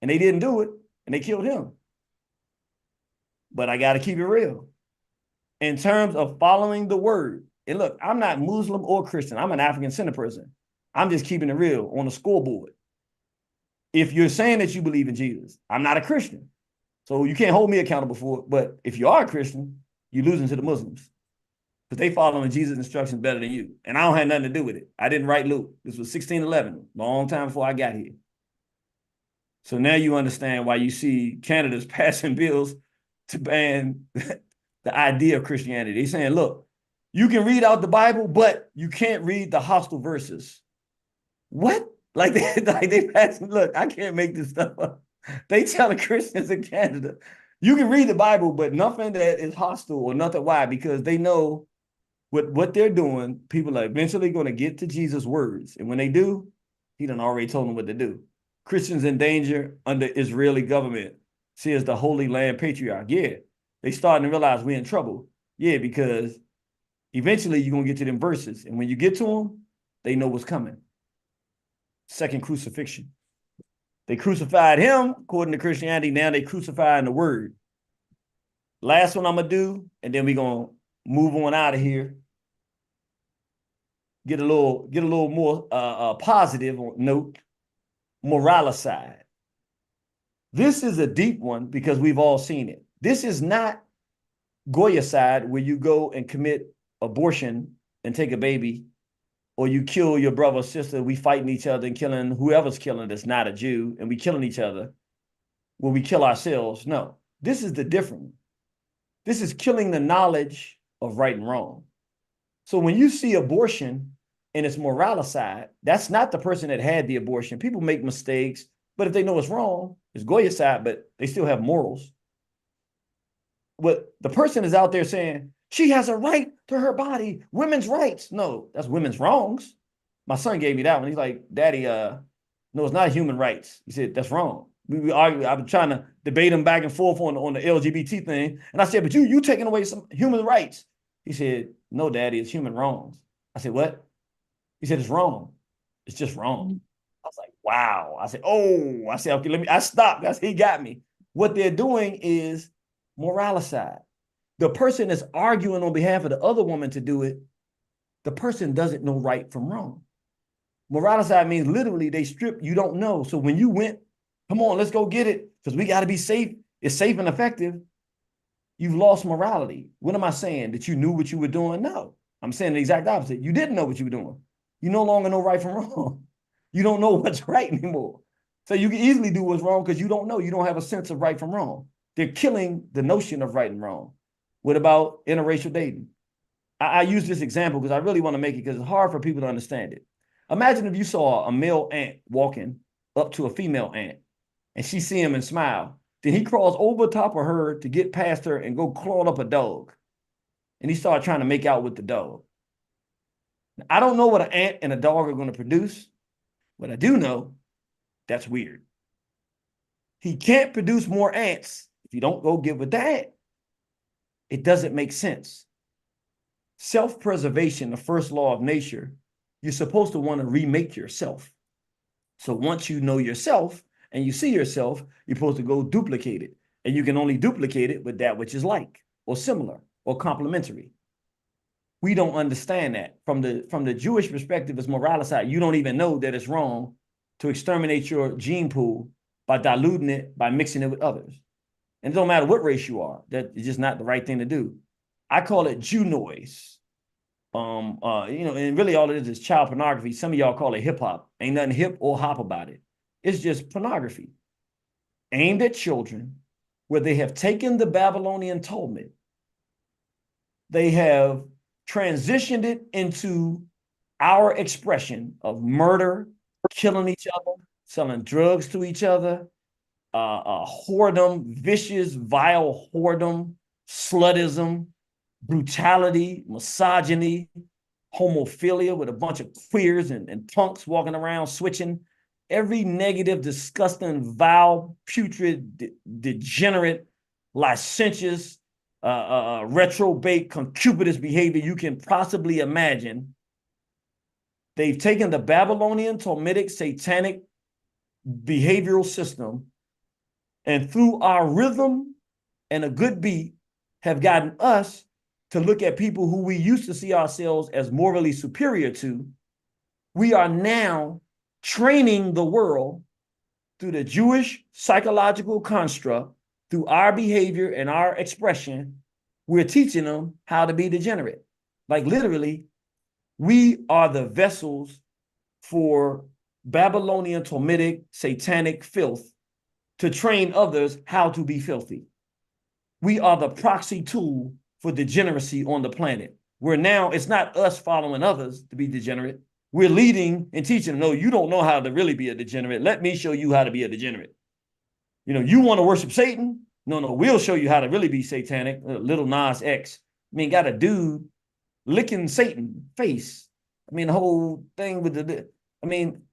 And they didn't do it, and they killed him. But I got to keep it real. In terms of following the word, and look, I'm not Muslim or Christian. I'm an African center person. I'm just keeping it real on the scoreboard. If you're saying that you believe in Jesus, I'm not a Christian. So you can't hold me accountable for it. But if you are a Christian, you're losing to the Muslims. Because they following Jesus' instructions better than you. And I don't have nothing to do with it. I didn't write Luke. This was 1611, long time before I got here. So now you understand why you see Canada's passing bills to ban the idea of Christianity. They're saying, look, you can read out the Bible, but you can't read the hostile verses. What? Like they passing, look, I can't make this stuff up. They tell the Christians in Canada, you can read the Bible, but nothing that is hostile or nothing. Why? Because they know what they're doing, people are eventually going to get to Jesus' words. And when they do, he done already told them what to do. Christians in danger under Israeli government, says the Holy Land Patriarch. Yeah, they starting to realize we're in trouble. Yeah, because eventually you're going to get to them verses. And when you get to them, they know what's coming. Second crucifixion. They crucified him, according to Christianity. Now they crucifying the word. Last one I'm going to do, and then we're going to move on out of here. Get a little more positive note. Moralicide. This is a deep one because we've all seen it. This is not Goyacide, where you go and commit abortion and take a baby, or you kill your brother or sister. We fighting each other and killing whoever's killing that's not a Jew, and we killing each other where we kill ourselves. No, this is the different one. This is killing the knowledge of right and wrong. So when you see abortion and it's moralicide, that's not the person that had the abortion. People make mistakes, but if they know it's wrong, it's Goyacide, but they still have morals. But the person is out there saying, she has a right to her body, women's rights. No, that's women's wrongs. My son gave me that one. He's like, Daddy, no, it's not human rights. He said, that's wrong. We argue. I've been trying to debate him back and forth on the LGBT thing. And I said, but you taking away some human rights. He said, no, Daddy, it's human wrongs. I said, what? He said, it's wrong. It's just wrong. I was like, wow. I said, oh, I said, okay, I stopped. He got me. What they're doing is moralicide. The person that's arguing on behalf of the other woman to do it, the person doesn't know right from wrong. Moralicide means literally they strip, you don't know. So when you went, come on, let's go get it, because we got to be safe. It's safe and effective. You've lost morality. What am I saying? That you knew what you were doing? No. I'm saying the exact opposite. You didn't know what you were doing. You no longer know right from wrong. You don't know what's right anymore. So you can easily do what's wrong because you don't know. You don't have a sense of right from wrong. They're killing the notion of right and wrong. What about interracial dating? I use this example because I really want to make it because it's hard for people to understand it. Imagine if you saw a male ant walking up to a female ant and she see him and smile. Then he crawls over top of her to get past her and go claw up a dog. And he started trying to make out with the dog. Now, I don't know what an ant and a dog are going to produce, but I do know that's weird. He can't produce more ants if you don't go get with the ant. It doesn't make sense. Self-preservation, the first law of nature, you're supposed to want to remake yourself. So once you know yourself and you see yourself, you're supposed to go duplicate it. And you can only duplicate it with that which is like or similar or complementary. We don't understand that. From the Jewish perspective, as moralicide, you don't even know that it's wrong to exterminate your gene pool by diluting it, by mixing it with others. And it don't matter what race you are, that is just not the right thing to do. I call it Jew noise. And really all it is child pornography. Some of y'all call it hip hop. Ain't nothing hip or hop about it. It's just pornography aimed at children where they have taken the Babylonian Talmud, they have transitioned it into our expression of murder, killing each other, selling drugs to each other, whoredom, vicious, vile whoredom, slutism, brutality, misogyny, homophilia with a bunch of queers and punks walking around switching. Every negative, disgusting, vile, putrid, degenerate, licentious, retrobate, concupitous behavior you can possibly imagine. They've taken the Babylonian, Talmudic, satanic behavioral system, and through our rhythm and a good beat, have gotten us to look at people who we used to see ourselves as morally superior to. We are now training the world through the Jewish psychological construct, through our behavior and our expression. We're teaching them how to be degenerate. Like literally, we are the vessels for Babylonian, Talmudic, satanic filth to train others how to be filthy. We are the proxy tool for degeneracy on the planet. Where now it's not us following others to be degenerate. We're leading and teaching them, no, you don't know how to really be a degenerate. Let me show you how to be a degenerate. You know, you want to worship Satan? No, we'll show you how to really be satanic. Little Nas X. I mean, got a dude licking Satan face. I mean, the whole thing with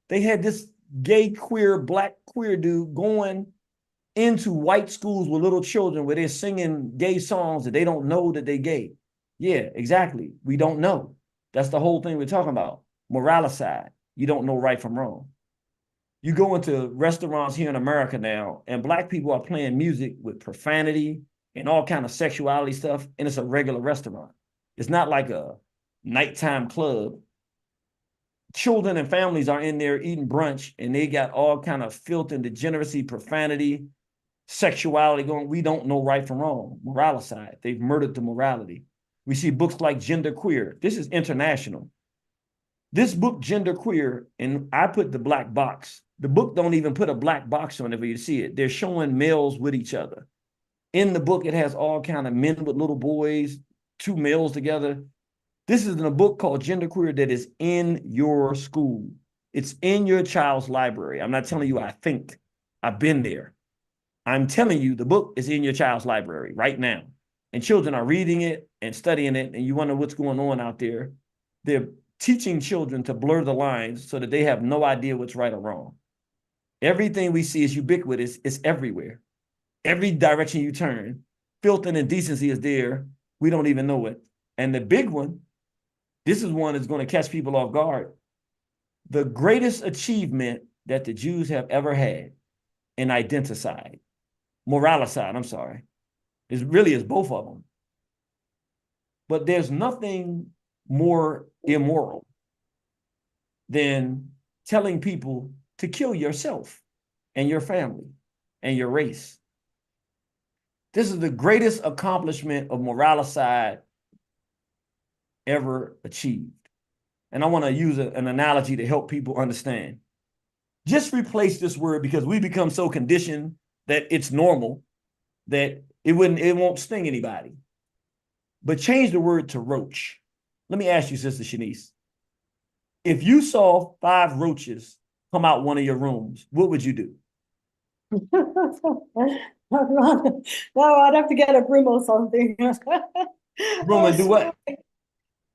they had this gay, queer, black queer dude going into white schools with little children where they're singing gay songs that they don't know that they're gay. Yeah, exactly. We don't know. That's the whole thing we're talking about. Moralicide. You don't know right from wrong. You go into restaurants here in America now, and black people are playing music with profanity and all kind of sexuality stuff, and it's a regular restaurant. It's not like a nighttime club. Children and families are in there eating brunch, and they got all kind of filth and degeneracy, profanity, sexuality going. We don't know right from wrong. Moralicide. They've murdered the morality. We see books like Genderqueer. This is international. This book, Genderqueer, and I put the black box. The book don't even put a black box on it for you to see it. They're showing males with each other. In the book, it has all kind of men with little boys, two males together. This is in a book called Genderqueer that is in your school. It's in your child's library. I'm not telling you I think. I've been there. I'm telling you the book is in your child's library right now. And children are reading it and studying it, and you wonder what's going on out there. They're teaching children to blur the lines so that they have no idea what's right or wrong. Everything we see is ubiquitous. It's everywhere. Every direction you turn, filth and indecency is there. We don't even know it. And the big one, this is one that's going to catch people off guard. The greatest achievement that the Jews have ever had in identicide, moralicide, I'm sorry, is both of them. But there's nothing more immoral than telling people to kill yourself and your family and your race. This is the greatest accomplishment of moralicide ever achieved. And I want to use an analogy to help people understand. Just replace this word, because we become so conditioned that it's normal that it won't sting anybody. But change the word to roach. Let me ask you, Sister Shanice, if you saw 5 roaches come out one of your rooms, what would you do? No, I'd have to get a broom or something. Broom and do what?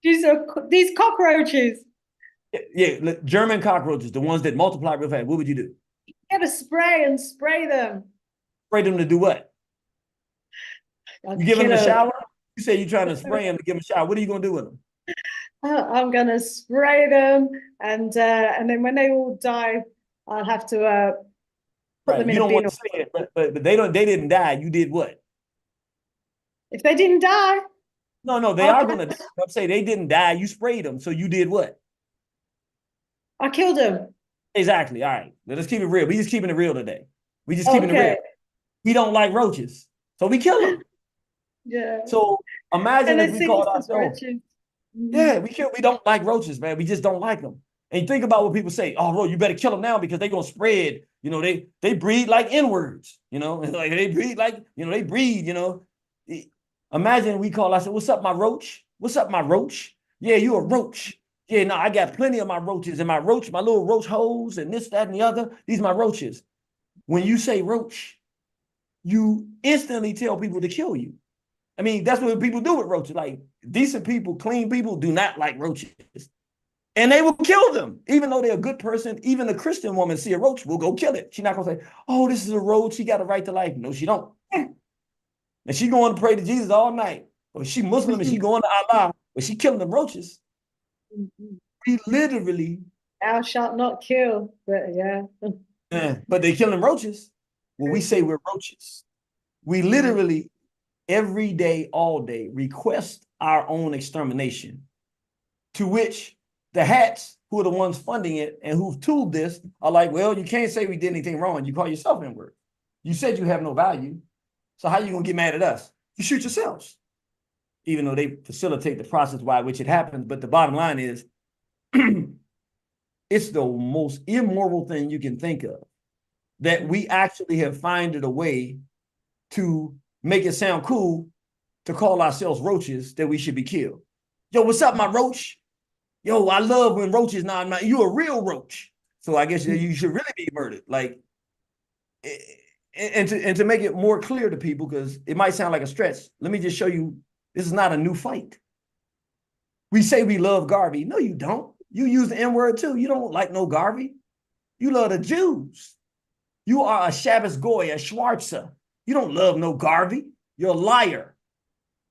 These cockroaches. Yeah, German cockroaches, the ones that multiply real fast. What would you do? Get a spray and spray them. Spray them to do what? You give them a shower? You say you're trying to spray them to give them a shower. What are you going to do with them? I'm going to spray them, and then when they all die, I'll have to put them in a bin. You don't want to say it, but they didn't die. You did what? If they didn't die? No, they are going to die. I'm saying they didn't die. You sprayed them, so you did what? I killed them. Exactly. All right. Let's keep it real. We just keeping it real today. We just keeping it real. We don't like roaches, so we kill them. Yeah. So imagine if we called ourselves. Yeah, we don't like roaches, man. We just don't like them. And think about what people say. Oh, bro, you better kill them now because they're going to spread. You know, they breed like N-words, you know, like they breed like, you know, they breed, you know. Imagine we call, I said, what's up, my roach? What's up, my roach? Yeah, you a roach. Yeah, no, I got plenty of my roaches and my little roach holes and this, that, and the other. These are my roaches. When you say roach, you instantly tell people to kill you. I mean, that's what people do with roaches. Like decent people, clean people do not like roaches. And they will kill them. Even though they're a good person, even a Christian woman see a roach will go kill it. She's not gonna say, oh, this is a roach, she got a right to life. No, she don't. And she going to pray to Jesus all night. Or she Muslim and she going to Allah, but she killing them roaches. We literally. Thou shalt not kill, but yeah. But they killing roaches. When we say we're roaches, we literally every day, all day, request our own extermination, to which the hats, who are the ones funding it and who've tooled this, are like, well, you can't say we did anything wrong. You call yourself N-word. You said you have no value. So how are you going to get mad at us? You shoot yourselves. Even though they facilitate the process by which it happens. But the bottom line is, it's the most immoral thing you can think of, that we actually have found a way to make it sound cool to call ourselves roaches that we should be killed. Yo, what's up, my roach? Yo, I love when roaches, you're a real roach. So I guess you should really be murdered. Like, and to make it more clear to people, because it might sound like a stretch, let me just show you, this is not a new fight. We say we love Garvey. No, you don't. You use the N-word too. You don't like no Garvey. You love the Jews. You are a Shabbos Goy, a Schwarzer. You don't love no Garvey. You're a liar.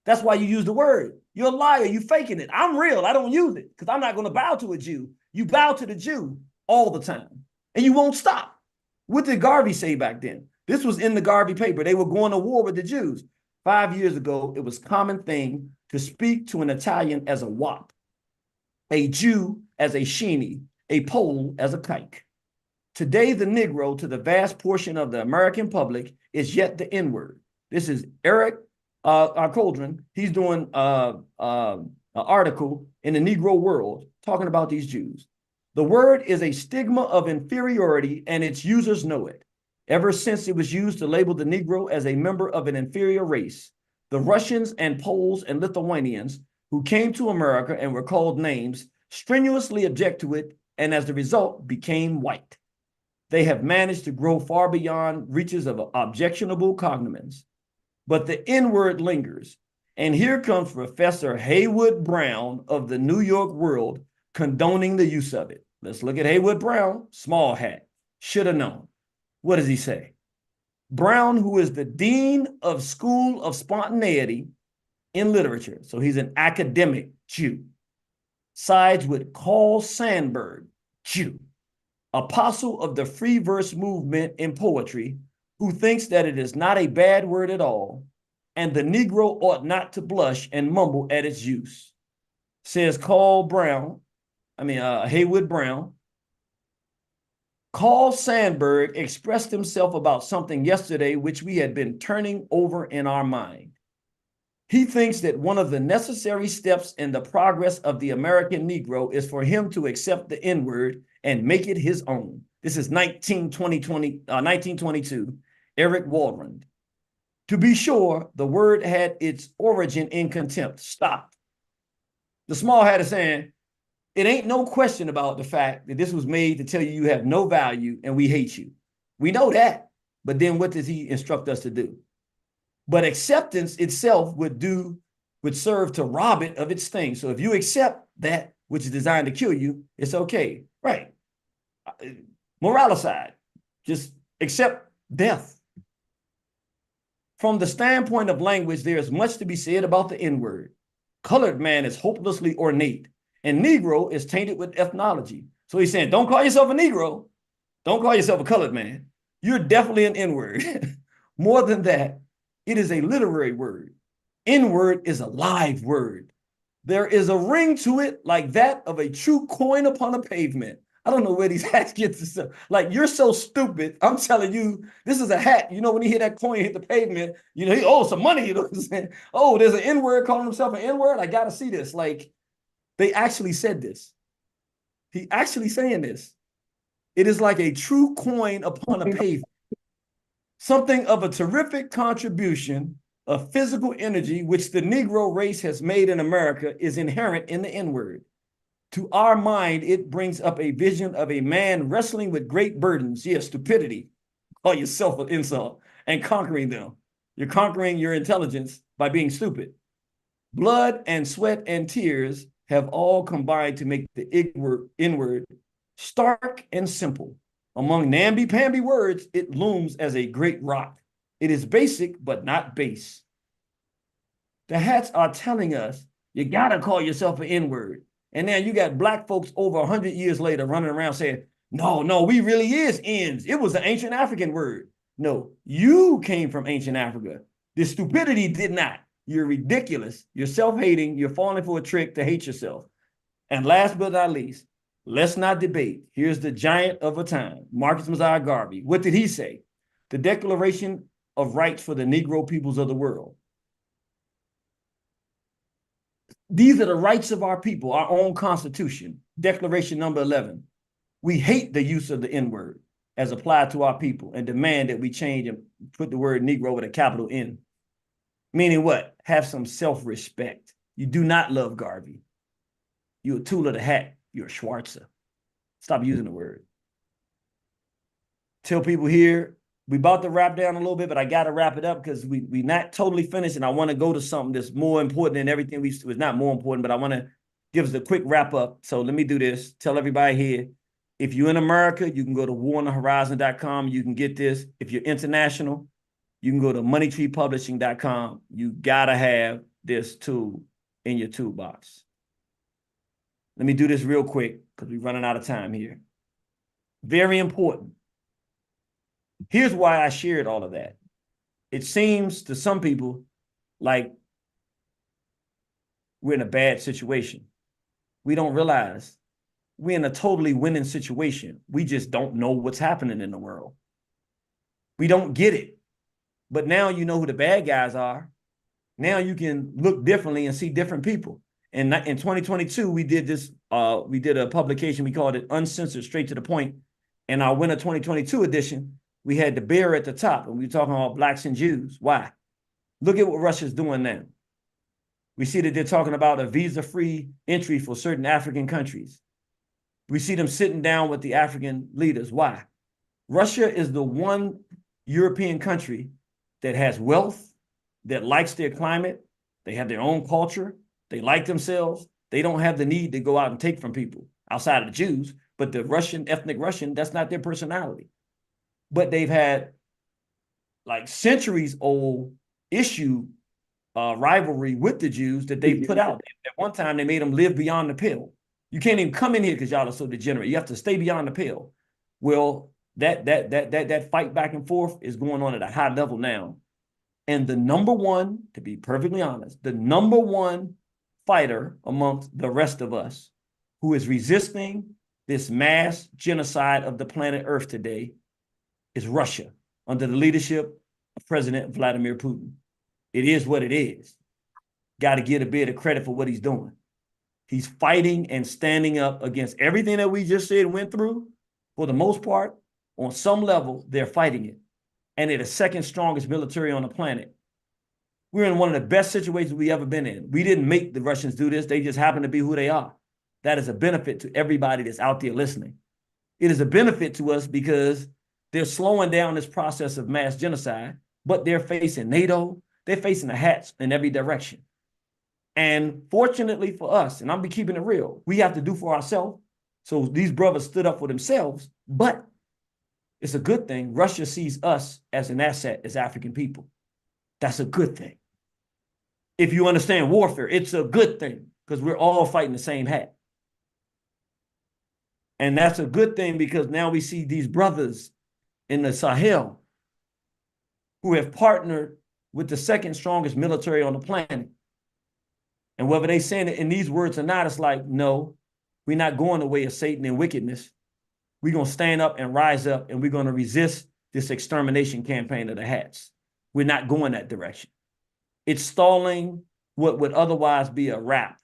That's why you use the word. You're a liar. You faking it. I'm real. I don't use it because I'm not going to bow to a Jew. You bow to the Jew all the time, and you won't stop. What did Garvey say back then? This was in the Garvey paper. They were going to war with the Jews. 5 years ago, it was a common thing to speak to an Italian as a wop, a Jew as a sheenie, a Pole as a kike. Today, the Negro to the vast portion of the American public is yet the N-word. This is Eric Coldren. He's doing an article in the Negro World talking about these Jews. The word is a stigma of inferiority, and its users know it. Ever since it was used to label the Negro as a member of an inferior race, the Russians and Poles and Lithuanians who came to America and were called names strenuously object to it, and as a result became white. They have managed to grow far beyond reaches of objectionable cognomens. But the N-word lingers. And here comes Professor Haywood Brown of the New York World condoning the use of it. Let's look at Haywood Brown, small hat, should have known. What does he say? Brown, who is the Dean of School of Spontaneity in Literature, so he's an academic Jew, sides with Carl Sandburg, Jew, apostle of the free verse movement in poetry, who thinks that it is not a bad word at all, and the Negro ought not to blush and mumble at its use. Says Haywood Brown. Carl Sandburg expressed himself about something yesterday which we had been turning over in our mind. He thinks that one of the necessary steps in the progress of the American Negro is for him to accept the N-word and make it his own. This is 1922, Eric Walrond. To be sure, the word had its origin in contempt. Stop. The small hat is saying, it ain't no question about the fact that this was made to tell you you have no value and we hate you. We know that, but then what does he instruct us to do? But acceptance itself would serve to rob it of its sting. So if you accept that which is designed to kill you, it's okay, right? Moralicide, just accept death. From the standpoint of language, there is much to be said about the N-word. Colored man is hopelessly ornate, and Negro is tainted with ethnology. So he's saying, don't call yourself a Negro. Don't call yourself a colored man. You're definitely an N-word. More than that, it is a literary word. N-word is a live word. There is a ring to it like that of a true coin upon a pavement. I don't know where these hats get to stuff. Like, you're so stupid. I'm telling you, this is a hat. You know, when you hear that coin hit the pavement, you know, oh, some money. You know what I'm saying? Oh, there's an N-word calling himself an N-word. I got to see this. Like, they actually said this. He actually saying this. It is like a true coin upon a pavement. Something of a terrific contribution of physical energy which the Negro race has made in America is inherent in the N-word. To our mind, it brings up a vision of a man wrestling with great burdens, yes, stupidity, call yourself an insult, and conquering them. You're conquering your intelligence by being stupid. Blood and sweat and tears have all combined to make the N-word stark and simple. Among namby-pamby words, it looms as a great rock. It is basic, but not base. The hats are telling us, you gotta call yourself an N-word. And now you got black folks over 100 years later running around saying, no, we really is N's. It was an ancient African word. No, you came from ancient Africa. The stupidity did not. You're ridiculous. You're self-hating. You're falling for a trick to hate yourself. And last but not least, let's not debate. Here's the giant of a time, Marcus Mosiah Garvey. What did he say? The Declaration of Rights for the Negro Peoples of the World. These are the rights of our people, our own Constitution, Declaration number 11. We hate the use of the N-word as applied to our people and demand that we change and put the word Negro with a capital N. Meaning what? Have some self-respect. You do not love Garvey. You're a tool of the hat. You're a Schwarzer. Stop using the word. Tell people here, we about to wrap down a little bit, but I got to wrap it up because we not totally finished, and I want to go to something that's more important than everything was not more important, but I want to give us a quick wrap up. So let me do this. Tell everybody here, if you're in America, you can go to waronthehorizon.com. You can get this. If you're international, you can go to moneytreepublishing.com. You got to have this tool in your toolbox. Let me do this real quick because we're running out of time here. Very important. Here's why I shared all of that. It seems to some people like we're in a bad situation. We don't realize we're in a totally winning situation. We just don't know what's happening in the world. We don't get it. But now you know who the bad guys are. Now you can look differently and see different people. And in 2022, we did this, we did a publication, we called it Uncensored, Straight to the Point. In our winter 2022 edition, we had the bear at the top, and we were talking about blacks and Jews. Why? Look at what Russia's doing now. We see that they're talking about a visa-free entry for certain African countries. We see them sitting down with the African leaders. Why? Russia is the one European country that has wealth, that likes their climate. They have their own culture. They like themselves. They don't have the need to go out and take from people outside of the Jews. But the Russian, ethnic Russian, that's not their personality. But they've had like centuries old issue rivalry with the Jews that they put out. At one time, they made them live beyond the pale. You can't even come in here because y'all are so degenerate. You have to stay beyond the pale. Well, that fight back and forth is going on at a high level now. And the number one, to be perfectly honest, the number one fighter amongst the rest of us who is resisting this mass genocide of the planet Earth today is Russia under the leadership of President Vladimir Putin. It is what it is. Got to give a bit of credit for what he's doing. He's fighting and standing up against everything that we just said went through. For the most part, on some level, they're fighting it. And they're the second strongest military on the planet. We're in one of the best situations we've ever been in. We didn't make the Russians do this. They just happen to be who they are. That is a benefit to everybody that's out there listening. It is a benefit to us because they're slowing down this process of mass genocide, but they're facing NATO. They're facing the hats in every direction. And fortunately for us, and I'm be keeping it real, we have to do for ourselves. So these brothers stood up for themselves, but it's a good thing. Russia sees us as an asset as African people. That's a good thing. If you understand warfare, it's a good thing because we're all fighting the same hat. And that's a good thing because now we see these brothers in the Sahel who have partnered with the second strongest military on the planet. And whether they saying it in these words or not, it's like, no, we're not going the way of Satan and wickedness. We're going to stand up and rise up, and we're going to resist this extermination campaign of the hats. We're not going that direction. It's stalling what would otherwise be a wrap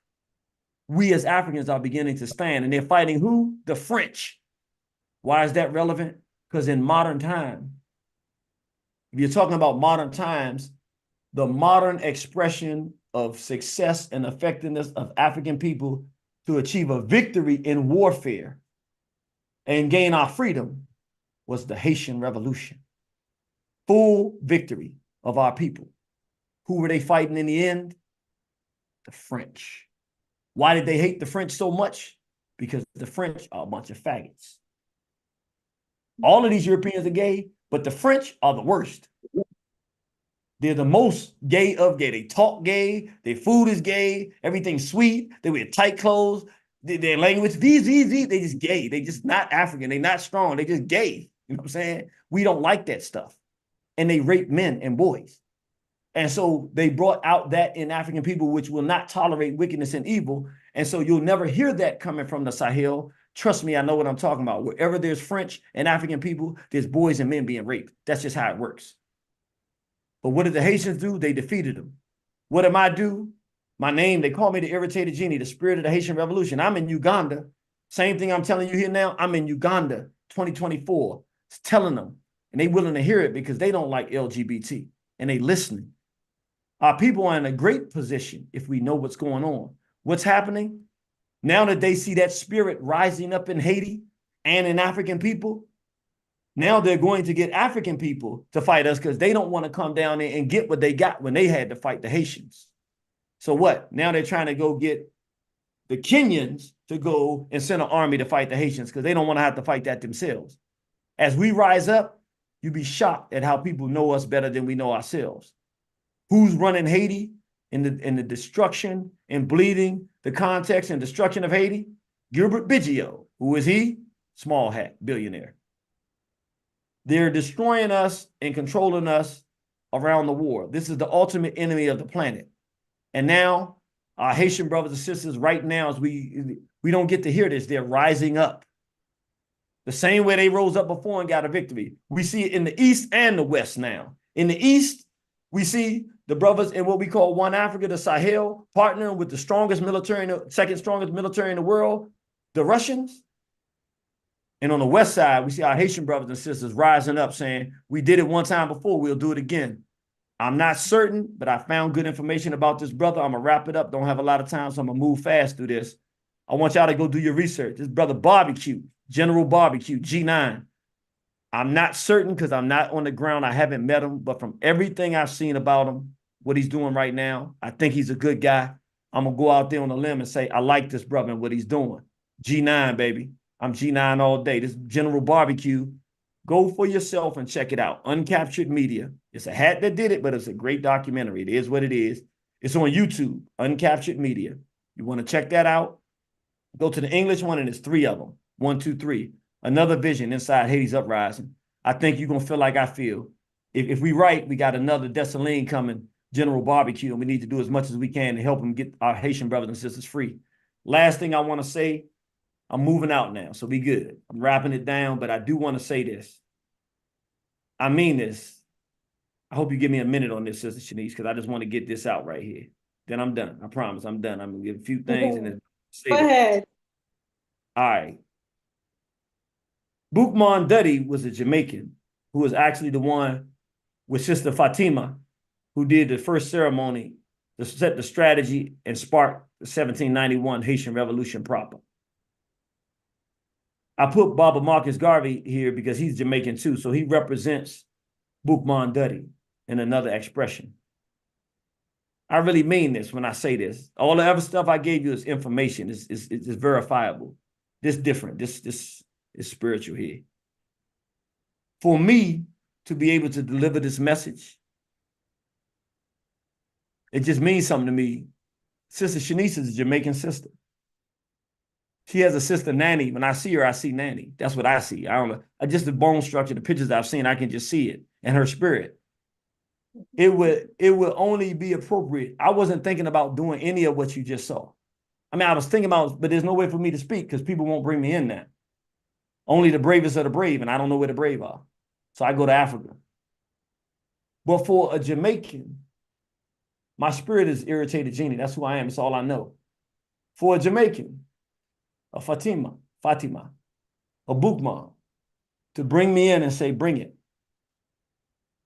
we as Africans are beginning to stand. And they're fighting who? The French. Why is that relevant? Because in modern time, if you're talking about modern times, the modern expression of success and effectiveness of African people to achieve a victory in warfare and gain our freedom was the Haitian Revolution. Full victory of our people. Who were they fighting in the end? The French. Why did they hate the French so much? Because the French are a bunch of faggots. All of these Europeans are gay, but the French are the worst. They're the most gay of gay. They talk gay. Their food is gay. Everything's sweet. They wear tight clothes. Their language, they just gay. They just not African. They not strong. They just gay. You know what I'm saying? We don't like that stuff. And they rape men and boys. And so they brought out that in African people, which will not tolerate wickedness and evil. And so you'll never hear that coming from the Sahel. Trust me, I know what I'm talking about. Wherever there's French and African people, there's boys and men being raped. That's just how it works. But what did the Haitians do? They defeated them. What am I do? My name, they call me the Irritated Genie, the spirit of the Haitian Revolution. I'm in Uganda. Same thing I'm telling you here now. I'm in Uganda, 2024. It's telling them. And they willing to hear it because they don't like LGBT. And they listening. Our people are in a great position if we know what's going on. What's happening? Now that they see that spirit rising up in Haiti and in African people, now they're going to get African people to fight us because they don't want to come down there and get what they got when they had to fight the Haitians. So what? Now they're trying to go get the Kenyans to go and send an army to fight the Haitians because they don't want to have to fight that themselves. As we rise up, you'd be shocked at how people know us better than we know ourselves. Who's running Haiti in the destruction and bleeding, the context and destruction of Haiti? Gilbert Biggio. Who is he? Small hat, billionaire. They're destroying us and controlling us around the war. This is the ultimate enemy of the planet. And now our Haitian brothers and sisters right now, as we don't get to hear this, they're rising up. The same way they rose up before and got a victory. We see it in the East and the West now. In the East, we see the brothers in what we call One Africa, the Sahel, partnering with the strongest military, second strongest military in the world, the Russians. And on the West side, we see our Haitian brothers and sisters rising up saying, we did it one time before, we'll do it again. I'm not certain, but I found good information about this brother. I'm going to wrap it up. Don't have a lot of time, so I'm going to move fast through this. I want y'all to go do your research. This brother Barbecue, General Barbecue, G9. I'm not certain because I'm not on the ground. I haven't met him, but from everything I've seen about him, what he's doing right now, I think he's a good guy. I'm going to go out there on a limb and say, I like this brother and what he's doing. G9, baby. I'm G9 all day. This General Barbecue. Go for yourself and check it out. Uncaptured Media. It's a hat that did it, but it's a great documentary. It is what it is. It's on YouTube, Uncaptured Media. You want to check that out? Go to the English one, and it's 3 of them. 1, 2, 3. Another vision inside Haiti's uprising. I think you're going to feel like I feel. If we right, we got another Dessalines coming, General Barbecue, and we need to do as much as we can to help them get our Haitian brothers and sisters free. Last thing I want to say, I'm moving out now, so be good. I'm wrapping it down, but I do want to say this. I mean this. I hope you give me a minute on this, Sister Shanice, because I just want to get this out right here. Then I'm done. I promise I'm done. I'm going to give a few things and then say Go ahead. All right. Boukman Duddy was a Jamaican who was actually the one with Sister Fatima who did the first ceremony to set the strategy and spark the 1791 Haitian Revolution proper. I put Baba Marcus Garvey here because he's Jamaican too, so he represents Boukman Duddy in another expression. I really mean this when I say this. All the other stuff I gave you is information. It's verifiable. This different. This is spiritual here. For me to be able to deliver this message, it just means something to me. Sister Shanice is a Jamaican sister. She has a sister, Nanny. When I see her, I see Nanny. That's what I see. I don't know. Just the bone structure, the pictures I've seen, I can just see it. And her spirit. It would only be appropriate. I wasn't thinking about doing any of what you just saw. I mean, I was thinking about, but there's no way for me to speak because people won't bring me in now. Only the bravest of the brave, and I don't know where the brave are. So I go to Africa. But for a Jamaican, my spirit is Irritated Genie. That's who I am. It's all I know. for a Jamaican, a Fatima, a Bookman, to bring me in and say, bring it.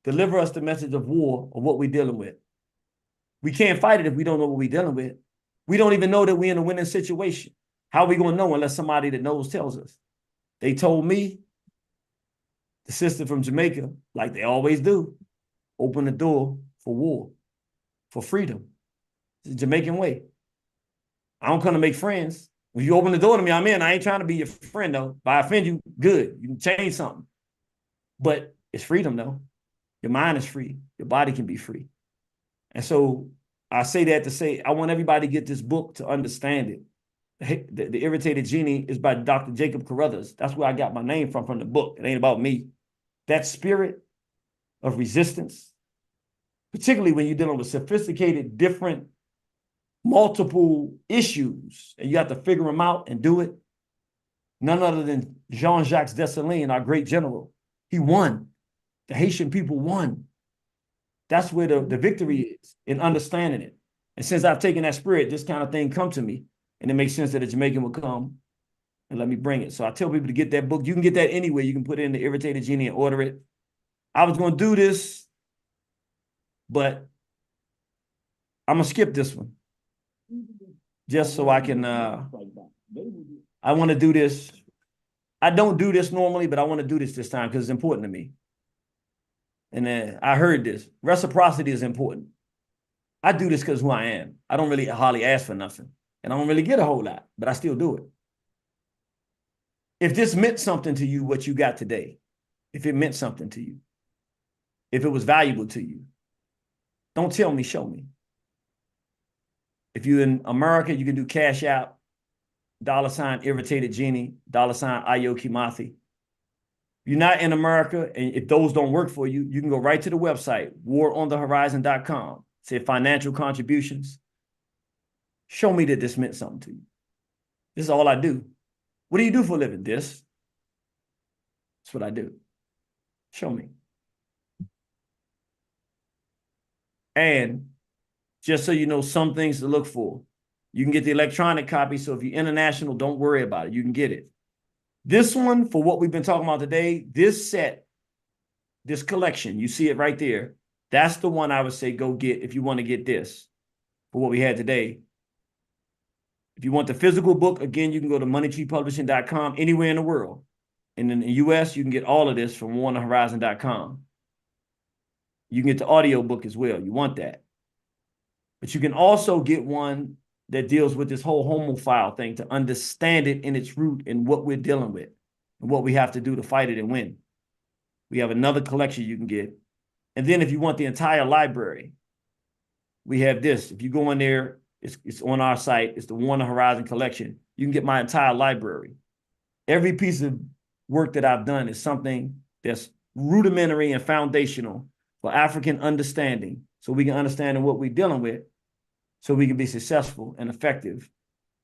Deliver us the message of war or what we're dealing with. We can't fight it if we don't know what we're dealing with. We don't even know that we're in a winning situation. How are we going to know unless somebody that knows tells us? They told me, the sister from Jamaica, like they always do, open the door for war, for freedom. It's the Jamaican way. I don't come to make friends. If you open the door to me, I'm in. I ain't trying to be your friend, though. If I offend you, good. You can change something. But it's freedom, though. Your mind is free. Your body can be free. And so I say that to say, I want everybody to get this book to understand it. The Irritated Genie is by Dr. Jacob Carruthers. That's where I got my name from the book. It ain't about me. That spirit of resistance, particularly when you're dealing with sophisticated, different, multiple issues, and you have to figure them out and do it. None other than Jean-Jacques Dessalines, our great general. He won. The Haitian people won. That's where the victory is, in understanding it. And since I've taken that spirit, this kind of thing come to me, and it makes sense that a Jamaican will come and let me bring it. So I tell people to get that book. You can get that anywhere. You can put it in the Irritated Genie and order it. I was going to do this, but I'm going to skip this one. Just so I can, I want to do this. I don't do this normally, but I want to do this time because it's important to me. And then I heard this. Reciprocity is important. I do this because who I am. I don't really hardly ask for nothing. And I don't really get a whole lot, but I still do it. If this meant something to you, what you got today, if it meant something to you, if it was valuable to you, don't tell me, show me. If you're in America, you can do Cash App, $ Irritated Genie, $ Ayo Kimathi. You're not in America, and if those don't work for you, you can go right to the website, waronthehorizon.com. Say financial contributions. Show me that this meant something to you. This is all I do. What do you do for a living? This. That's what I do. Show me. And just so you know some things to look for, you can get the electronic copy. So if you're international, don't worry about it. You can get it. This one, for what we've been talking about today, this set, this collection, you see it right there. That's the one I would say go get if you want to get this for what we had today. If you want the physical book, again, you can go to moneytreepublishing.com anywhere in the world. And in the US, you can get all of this from warnthehorizon.com. You can get the audio book as well. You want that. But you can also get one that deals with this whole homophile thing to understand it in its root and what we're dealing with and what we have to do to fight it and win. We have another collection you can get. And then if you want the entire library, we have this. If you go in there, it's on our site. It's the Warner Horizon collection. You can get my entire library. Every piece of work that I've done is something that's rudimentary and foundational for African understanding, so we can understand what we're dealing with, so we can be successful and effective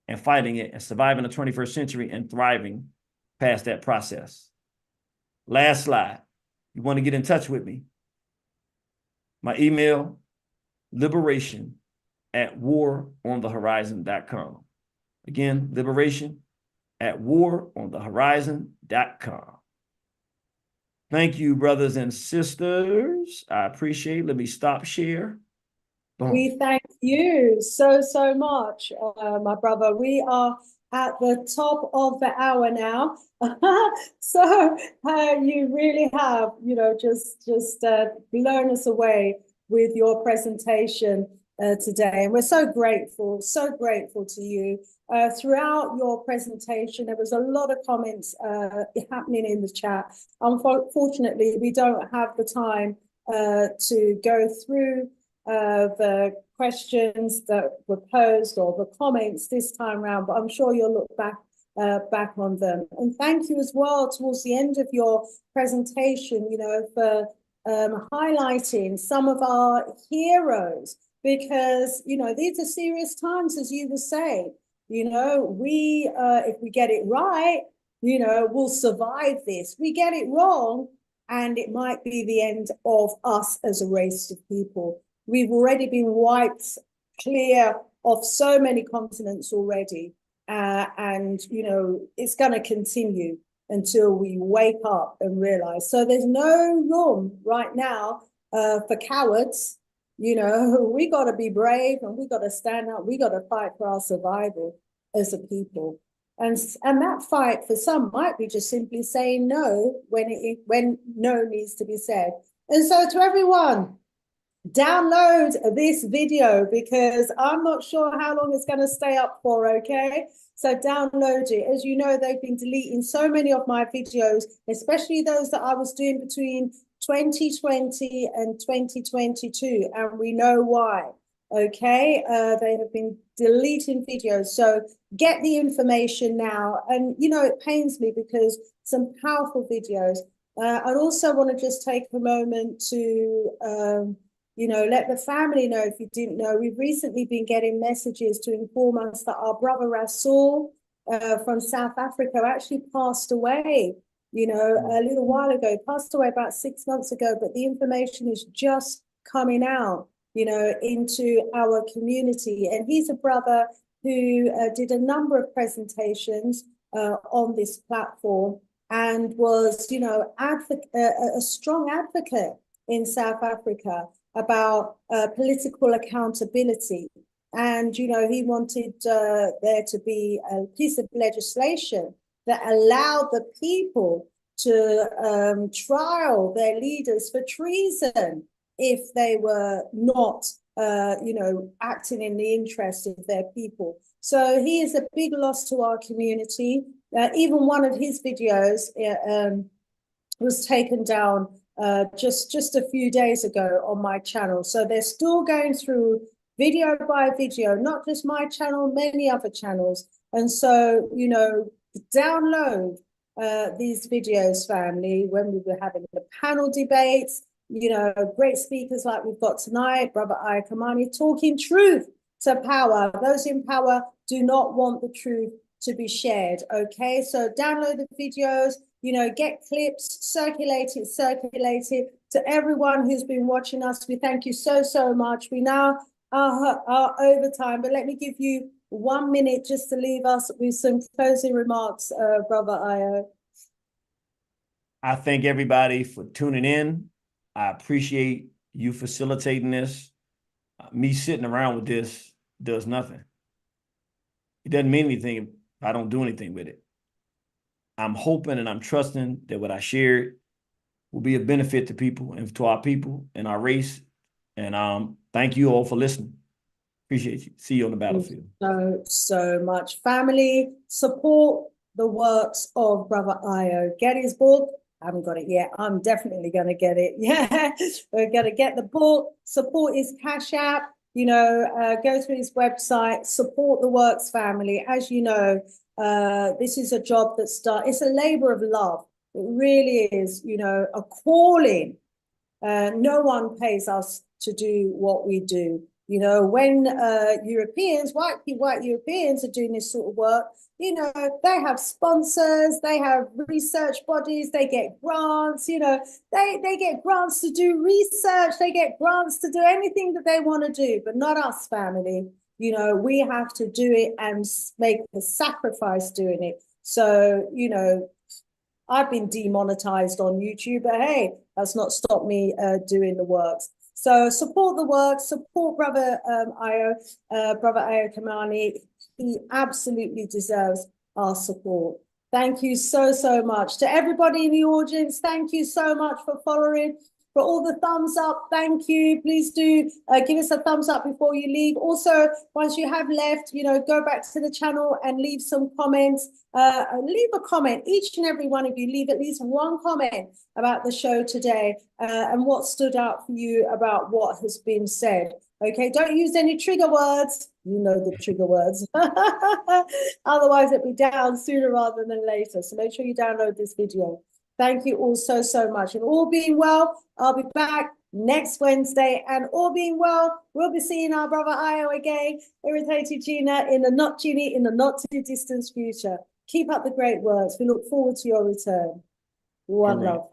and fighting it and surviving the 21st century and thriving past that process. Last slide. You want to get in touch with me? My email, liberation@waronthehorizon.com. Again, liberation@waronthehorizon.com. Thank you, brothers and sisters. I appreciate it. Let me stop share. Boom. We thank you so much, my brother. We are at the top of the hour now. So you really have, just blown us away with your presentation today. And we're so grateful to you. Throughout your presentation, there was a lot of comments happening in the chat. Unfortunately, we don't have the time to go through the questions that were posed or the comments this time around, but I'm sure you'll look back on them. And thank you as well towards the end of your presentation, for highlighting some of our heroes, because these are serious times, as you were saying. We if we get it right, we'll survive this. We get it wrong, and it might be the end of us as a race of people. We've already been wiped clear of so many continents already. And, you know, it's going to continue until we wake up and realize. So there's no room right now for cowards. You know, we got to be brave and we got to stand up. We got to fight for our survival as a people. And that fight for some might be just simply saying no when no needs to be said. And so to everyone, download this video because I'm not sure how long it's going to stay up for, okay? So download it. As you know, they've been deleting so many of my videos, especially those that I was doing between 2020 and 2022, and we know why, okay? They have been deleting videos, so get the information now. And, you know, it pains me because some powerful videos. I'd also want to just take a moment to you know, let the family know, if you didn't know, we've recently been getting messages to inform us that our brother Rasul from South Africa actually passed away, you know, a little while ago, passed away about 6 months ago, but the information is just coming out, you know, into our community. And he's a brother who did a number of presentations on this platform and was, you know, a strong advocate in South Africa about political accountability. And, you know, he wanted there to be a piece of legislation that allowed the people to trial their leaders for treason if they were not, you know, acting in the interest of their people. So he is a big loss to our community. Even one of his videos was taken down just a few days ago on my channel. So they're still going through video by video, not just my channel, many other channels. And so, you know, download these videos, family, when we were having the panel debates, you know, great speakers like we've got tonight, Brother Ayakamani, talking truth to power. Those in power do not want the truth to be shared, okay? So download the videos, you know, get clips, circulate it to everyone who's been watching us. We thank you so much. We now are over time, but let me give you 1 minute just to leave us with some closing remarks, Brother Ayo. I thank everybody for tuning in. I appreciate you facilitating this. Me sitting around with this does nothing. It doesn't mean anything if I don't do anything with it. I'm hoping and I'm trusting that what I shared will be a benefit to people and to our people and our race. And thank you all for listening. Appreciate you. See you on the battlefield. So much. Family, support the works of Brother Ayo. Get his book. I haven't got it yet. I'm definitely going to get it. Yeah, we're going to get the book. Support his Cash App. You know, go through his website. Support the works, family. As you know, this is a job that's done. It's a labor of love. It really is, you know, a calling. No one pays us to do what we do. You know, when Europeans, white Europeans are doing this sort of work, you know, they have sponsors, they have research bodies, they get grants, you know, they get grants to do research, they get grants to do anything that they want to do, but not us, family. You know, we have to do it and make the sacrifice doing it. So, you know, I've been demonetized on YouTube, but hey, that's not stopped me doing the works. So support the work, support Brother Ayo, Brother Ayo Kamani. He absolutely deserves our support. Thank you so much. To everybody in the audience, thank you so much for following, for all the thumbs up. Thank you. Please do give us a thumbs up before you leave. Also, once you have left, you know, go back to the channel and leave some comments. Leave a comment. Each and every one of you, leave at least one comment about the show today and what stood out for you about what has been said. Okay, don't use any trigger words. You know the trigger words. Otherwise, it'll be down sooner rather than later. So make sure you download this video. Thank you all so much. And all being well, I'll be back next Wednesday. And all being well, we'll be seeing our Brother Ayo again, Irritated Genie, in the not too distant future. Keep up the great works. We look forward to your return. One love.